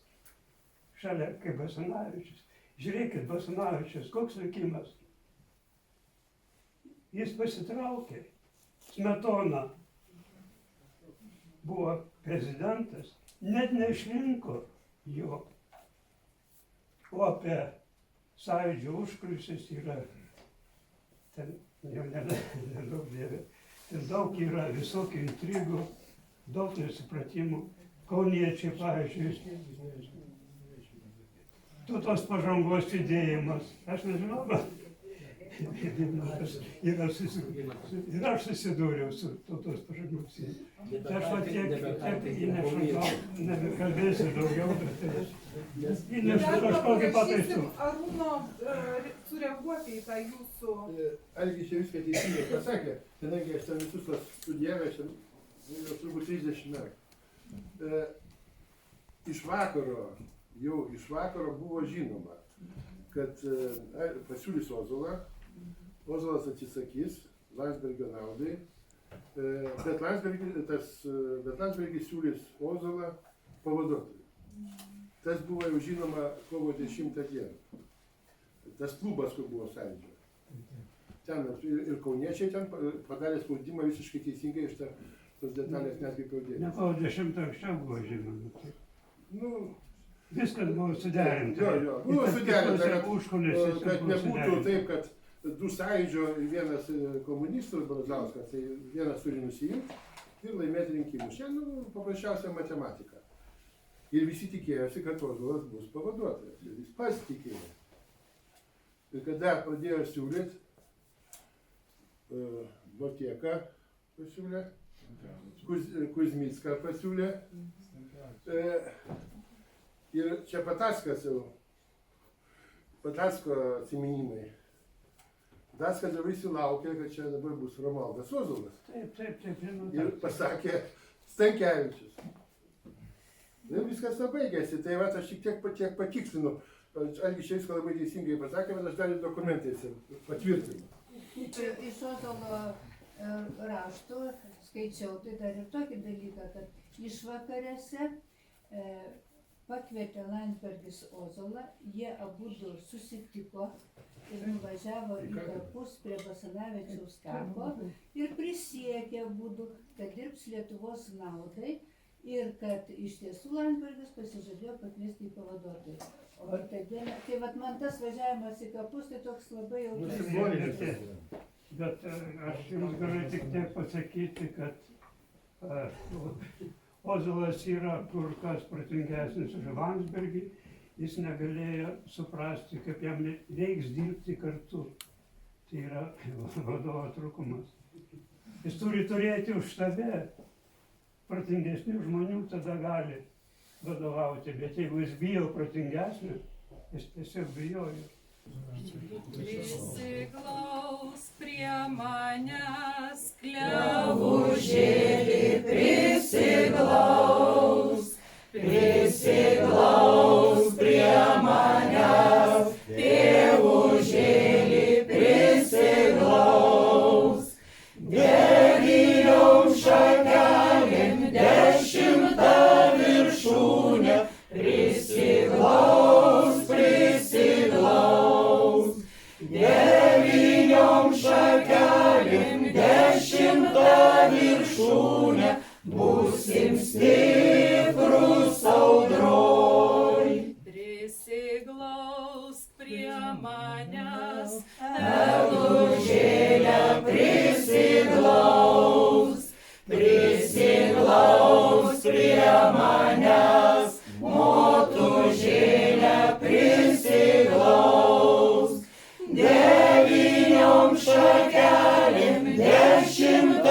šalia kaip Basanavičius. Žiūrėkit, Basanavičius, koks likimas. Jis pasitraukė. Smetona buvo prezidentas, net neišrinko jo. O apie Sąjūdžio užkulisius yra, ten jau nedaug dievė, ten daug yra visokių intrigų, daug nesupratimų. Kauniečiai, pavyzdžiui, Tautos pažangos judėjimas, aš nežinau, bet Ir aš susidūriau su tautos pažangos įmonė. Tai aš va tiek įnešu, nebekalbėsiu daugiau, bet įnešu kažkokį pataisų. Arūno sureaguoti į tą jūsų... Algis čia viską teisingai pasakė, kadangi aš ten visus tos studijavęs, jau turbūt 30 metų. Iš vakaro buvo žinoma, kad pasiūlys Ozolą, Ozolas atsisakys Landsbergio naudai, bet Landsbergis siūlys Ozolą pavaduotojui. Tas buvo jau žinoma kovo 10 dieną. Tas klubas, kur buvo Sąjūdžio. Ten ir kauniečiai ten padarė spaudimą visiškai teisingai, iš tos detalės netkreipiau dėmesio. Ne kovo 10 anksčiau buvo žinoma. Nu, viskas buvo suderinta. Jo, buvo suderinta, kad nebūtų taip, kad du Sąjūdžio ir vienas komunistų, Brazauskas, tai vienas turi nusijimti ir laimėti rinkimus. Čia, paprasčiausia matematika. Ir visi tikėjosi, kad Ozolas bus pavaduotojas. Ir jis pasitikėjo. Ir kada pradėjo siūlyti, Botieką pasiūlė, Kuzmicką pasiūlė, ir čia Pataskas jau, Patasko atsiminimai. Pataskas jau visi laukė, kad čia dabar bus Romualdas Ozolas. Taip. Ir pasakė Stankevičius. Ir viskas to baigėsi, tai va aš tiek patikslinu. Algis čia viską labai teisingai pasakė, bet aš dar ir dokumentais patvirtinu. Iš Ozolo raštų skaičiau, tai dar ir tokį dalyką, kad išvakarėse pakvietė Landsbergis Ozolą, jie abudu susitiko ir nuvažiavo į kapus prie Basanavičiaus kapo ir prisiekė abudu, kad dirbs Lietuvos naudai ir kad iš tiesų Landsbergis pasižadėjo pakviesti į pavaduotoją. O tai vat man tas važiavimas į kapus, tai toks labai jau... Bet aš jums galiu tik tiek pasakyti, kad Ozolas yra kur kas protingesnis už Landsbergį, jis negalėjo suprasti, kaip jam reiks dirbti kartu. Tai yra vadovo trūkumas. Jis turi turėti už save protingesnių žmonių, tada gali vadovauti, bet jeigu jis bijo protingesnio, jis tiesiog bijojo. Prisiglaus prie manęs, klevužėlį prisiglaus, prisiglaus prie manęs, tėvužėlį prisiglaus, devyniom šakelėm 10 viršūnę prisiglaus, prisiglaus, devyniom šakelėm 10 viršūnę, būsim stiprus audroj. Prisiglaus prie manęs, elužėlę prisiglaus, prisiglaus prie manęs, motužėlę prisiglaus, devyniom šakelėm 10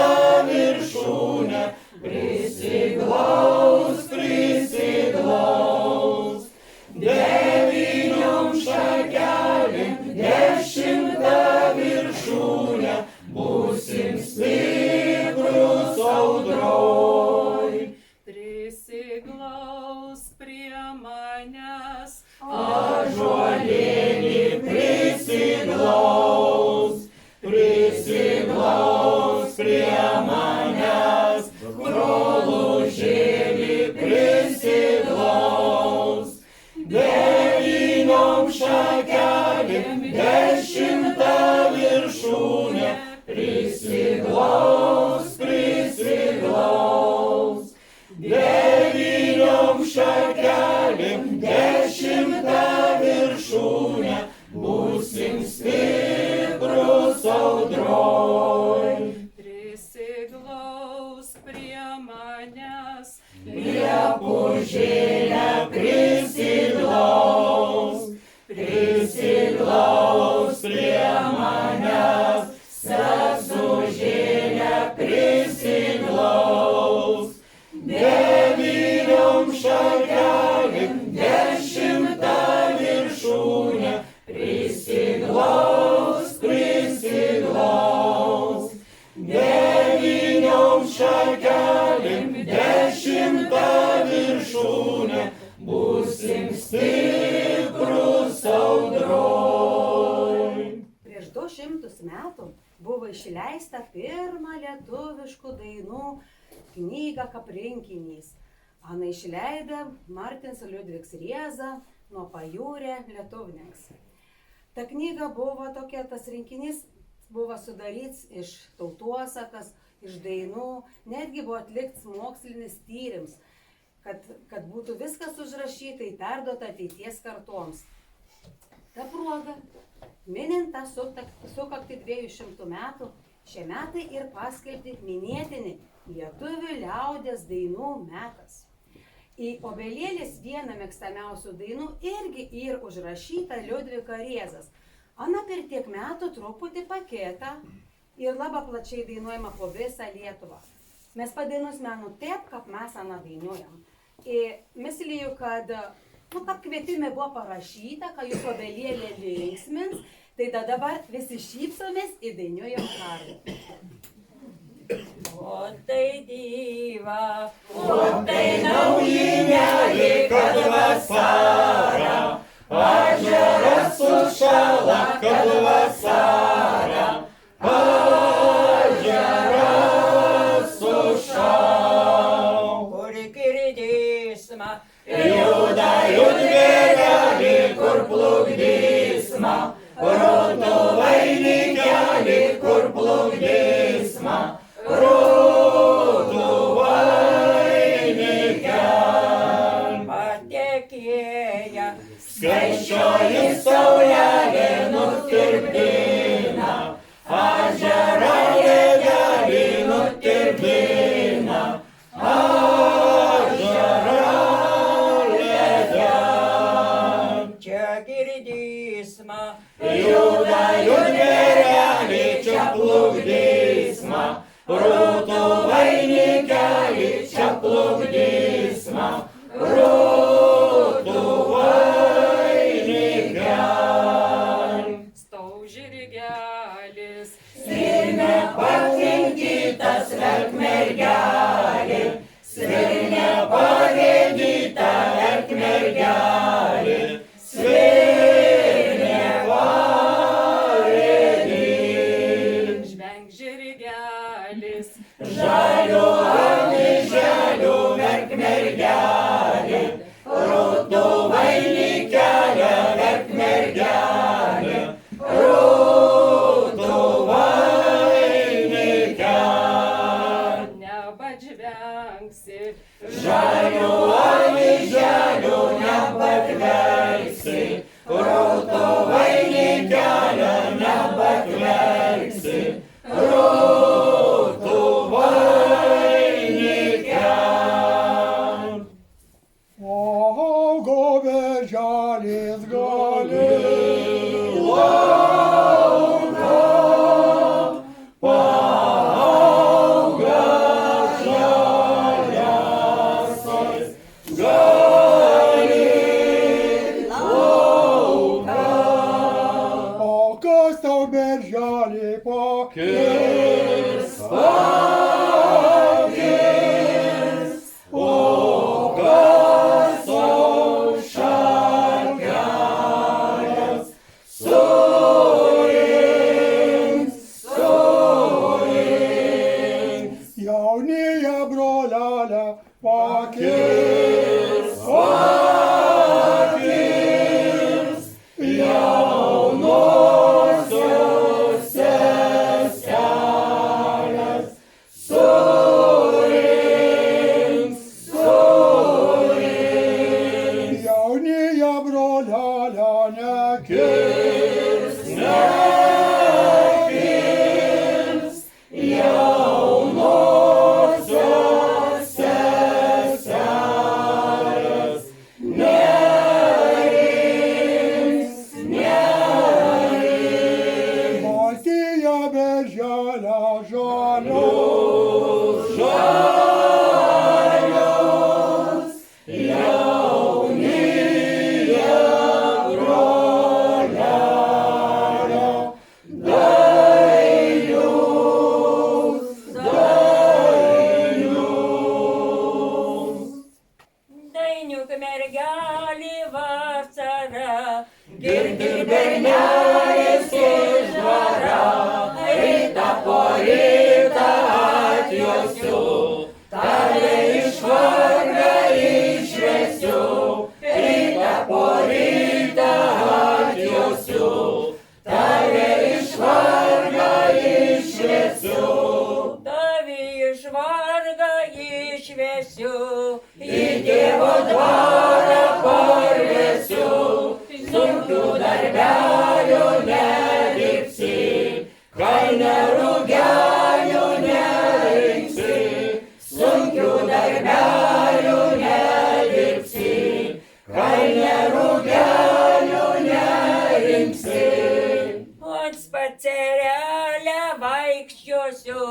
viršūnę prisiglaus, prisiglaus, devyniom šakelėm 10 viršūnę, būsim stiprus audroj. Prisiglaus prie manęs, ąžuolėlį prisiglaus, prisiglaus prie manęs, brolužėlį prisiglaus, devyniom šakelėm 10 viršūnę prisiglaus, prisiglaus, devyniom šakelėm 10 viršūnę, būsim stiprus audroj. Prisiglaus prie manęs, liepužėlę prisiglaus, prisiglaus prie manęs. metų buvo išleista pirmą lietuviškų dainų knygą Kaprinkinys. Ana išleido Martins Liudviks Rieza nuo Pajūrė Lietuvniks. Ta knyga buvo tokia, tas rinkinys buvo sudaryts iš tautosakas, iš dainų, netgi buvo atlikts mokslinis tyrims, kad būtų viskas užrašyta ir perduota ateities kartoms. Ta proga, minint tą sukaktį 200 metų, šie metai ir paskelbti minėtini lietuvių liaudies dainų metas. Į obelėlės vieną mėgstamiausių dainų irgi ir užrašyta Liudvika Riezas. Ana per tiek metų truputį pakėta ir labai plačiai dainuojama po visą Lietuvą. Mes padainuosime taip, kaip mes Ana dainuojam. Ir mysliju, kad kaip kvietime buvo parašyta, kad jūs obelėlė linksmins, tai dabar visi šypsomės ir dainuojam kartu. O tai diva, o tai naujinėlį, kad vasarą, ežeras sušala, kad vasarą, ežeras sušala. Kur girdėsma, juda judvėlelį, kur plukdysma, rodo vainikelį, kur plukdysma. Rūtų vainikel patekėja, skaičioji saulelė nutirpdina, ežerą ledėlį nutirpdina, ežerą ledėlį. Čia girdysma, juda judvėlelį, čia plukdysma, rūtų vainikelį, čia plukdysma, rūtų vainikelį. Staužirgelis, svirne pakinkytas verk mergelį, svirne pagėdyta verk mergelį, svirne pagėdyta. Žvenk žirgelis, žalių aviželių verk mergelį, rūtų vainikelį verk mergelį, rūtų vainikelį. Nepažvengsi, žalių aviželių nepatverksi, rūtų vainikelį nepatverksi, rūtų vainikelį. Augo berželis gali lauką, paauga žaliasis, gali lauką. O kas tau berželį Kirs pakis, o kas šakelės surinks. Jaunėje brolelę pakirs Pakis, jaunosios seselės surinks. Jaunėje brolelę nekirs Nekirs, jaunosios seselės nerinks. Baltėje berželę Žalios, jaunėje brolelės girdi bernelis iš dvaro, rytą po rytą atjosiu, tave iš vargo išvesiu, rytą po rytą atjosiu, tave iš vargo išvesiu, tave iš vargo išvesiu, į Dievo dvarą parvesiu, sunkių darbelių nedirbsi, kaime rugelių nerinksi, sunkių darbelių nedirbsi, kaime rugelių nerinksi. Ant spacerelę vaikščiosiu,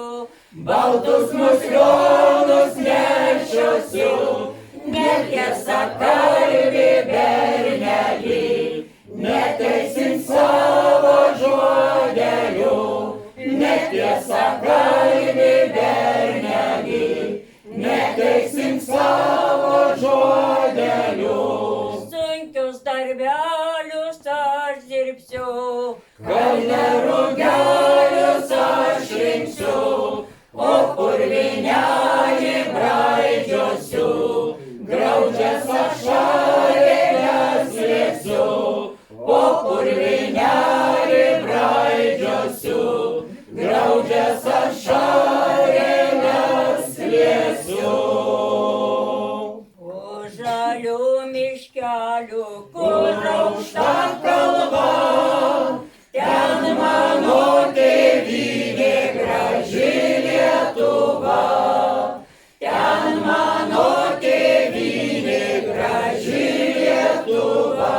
baltus muslionus nešiosiu, netiesa kalbį bernelį, neteisint savo žodelių, netiesa kalbį bernelį, neteisint savo žodelių. Sunkius darbelius aš dirbsiu, kaime rugelius aš rinksiu, o purvinelį braidžiosiu, graudžias ašarėles liesiu, o purvinelį braidžiosiu, graudžias ašarėles liesiu. Už žalių miškelių, kur aukšta kalva, ten mano tėvynė graži Lietuva, ten mano tėvynė graži Lietuva,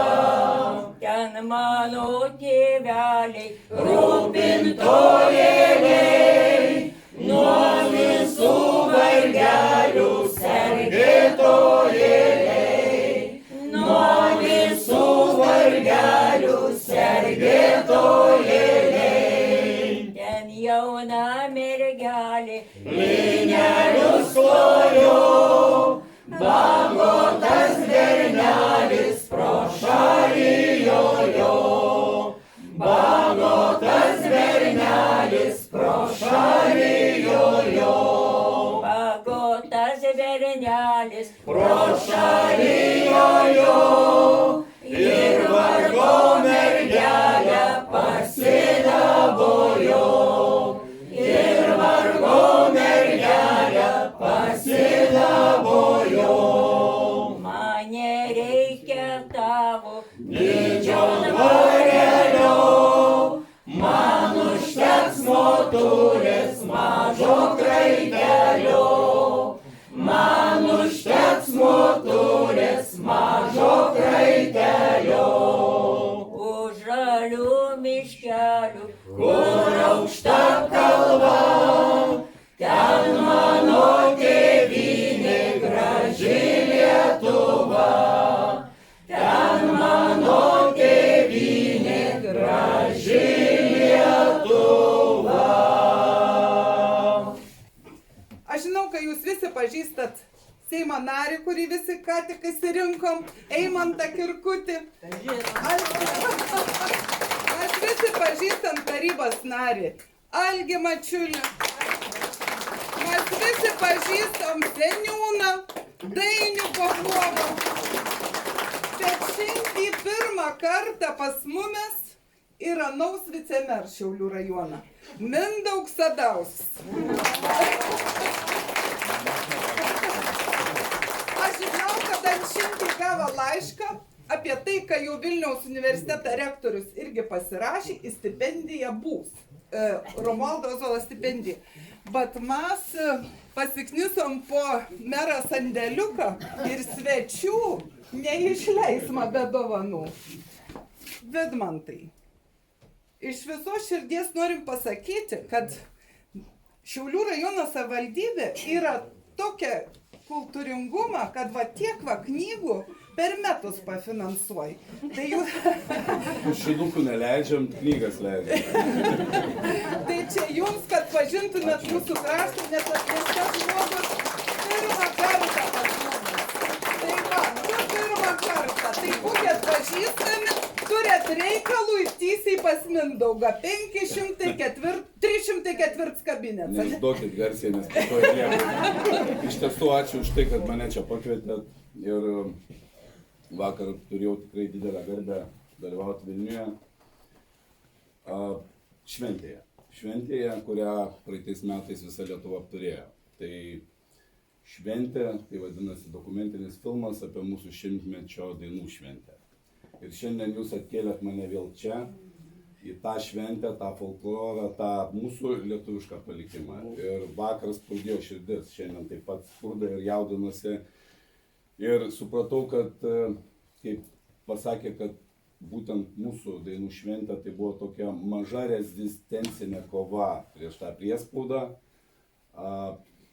ten mano tėveliai rūpintojėliai, nuo visų vargelių sergėtojėliai, nuo visų vargelių sergėtojėliai. Ten jauna mergelė blynelius klojo, bagotas bernelis pro šalį jojo, bagotas bernelis pro šalį jojo, bagotas bernelis pro šalį jojo, ir vargo mergelę pasidavojo, ir vargo mergelę pasidavojo. Man nereikia tavo didžio dvarelio, man užteks motulės mažo kraitelio, man užteks motulės mažo kraitelio. Už žalių miškelių, kur aukšta kalva, ten mano tėvynė graži Lietuva, ten mano tėvynė graži Lietuva. Aš žinau, kad jūs visi pažįstat Seimo narį, kurį visi ką tik įsirinkom, Eimantą Kirkutį. Mes visi pažįstam tarybos narį Algį Mačiulį. Mes visi pažįstam seniūną Dainių Popovą. Bet šiandien pirmą kartą pas mumis yra naus vicemer Šiaulių rajoną Mindaugas Sadauskas. Aš žinau, kad ant šiandien gavo laišką apie tai, kad jau Vilniaus universiteto rektorius irgi pasirašė, į stipendiją bus. Romualdo Ozolo stipendija. Bet mes pasiknisom po merą sandėliuką ir svečių neišleisma be dovanų. Vidmantai, iš viso širdies norim pasakyti, kad Šiaulių rajono savivaldybė yra tokia kultūringumą, kad va tiek va knygų per metus pafinansuoji. Tai jūs... Šilukų neleidžiam, knygas leidžiam. Tai čia jums, kad pažintumėt mūsų kraštą, nes atvežtas žmogus pirmą kartą pas mumis. Tai va, tu pirmą kartą. Tai būkit pažįstami, tu bet reikalui tysiai pas Mindaugą 304 kabinetas. Neišduokit garsiai, nes po to lieka. Iš tiesų ačiū už tai, kad mane čia pakvietėt ir vakar turėjau tikrai didelę garbę dalyvauti Vilniuje šventėje, kurią praeitais metais visa Lietuva apturėjo. Tai šventė, tai vadinasi dokumentinis filmas apie mūsų 100-mečio dainų šventę. Ir šiandien jūs atkėlėt mane vėl čia, į tą šventę, tą folklorą, tą mūsų lietuvišką palikimą. Ir vakaras spurdėjo širdis, šiandien taip pat spurda ir jaudinosi. Ir supratau, kad, kaip pasakė, kad būtent mūsų dainų šventė tai buvo tokia maža rezistencinė kova prieš tą priespaudą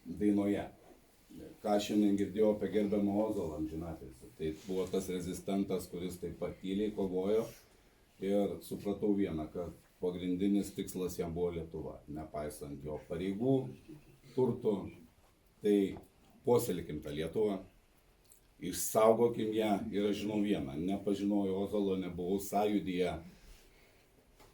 dainoje. Ką šiandien girdėjau apie gerbiamą Ozolą amžinatilsį. Tai buvo tas rezistentas, kuris taip pat tyliai kovojo. Ir supratau vieną, kad pagrindinis tikslas jam buvo Lietuva, nepaisant jo pareigų, turtų. Tai puoselėkim tą Lietuvą, išsaugokim ją ir aš žinau vieną, nepažinojau Ozolo, nebuvau sąjūdyje,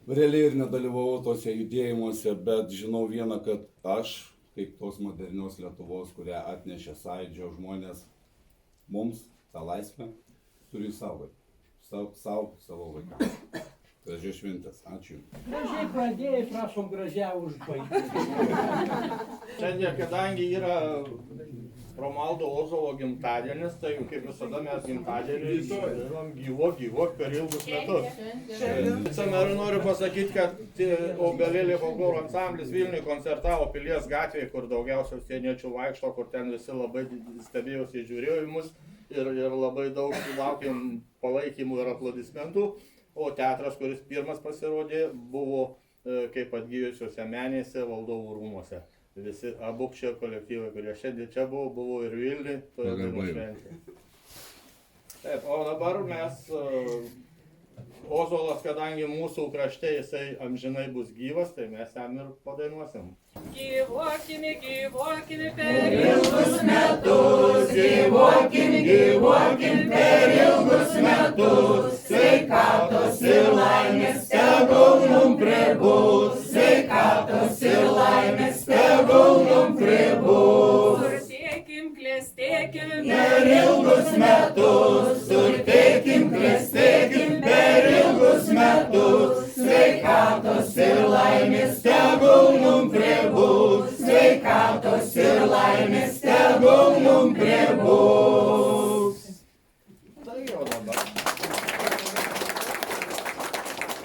realiai ir nedalyvavau tose judėjimuose, bet žinau vieną, kad aš, kaip tos modernios Lietuvos, kurią atnešė sąjūdžio žmonės, mums tą laisvę turiu saugoti. Savo vaikams. Gražios šventės. Ačiū. Gražiai pradėjai, prašom gražiai užbaigti. Šiandien, kadangi yra Romualdo Ozolo gimtadienis, tai kaip visada mes gimtadienį gyvo per ilgus metus. Vicemeru noriu pasakyti, kad Obelėlė folkloro ansamblis Vilniuje koncertavo Pilies gatvėje, kur daugiausia užsieniečių vaikšto, kur ten visi labai stebėjosi, žiūrėjo į mus ir labai daug sulaukėm palaikymų ir aplodismentų. O teatras, kuris pirmas pasirodė, buvo kaip atgyjusiuose menėse Valdovų rūmuose. Visi abu šie kolektyvai, kurie šiandien čia buvo ir Vilniuje, toje dainų šventėje. Taip, o dabar mes, Ozolas, kadangi mūsų krašte jisai amžinai bus gyvas, tai mes jam ir padainuosim. Gyvuokime, gyvuokime per ilgus metus, gyvuokime, gyvuokime per ilgus metus.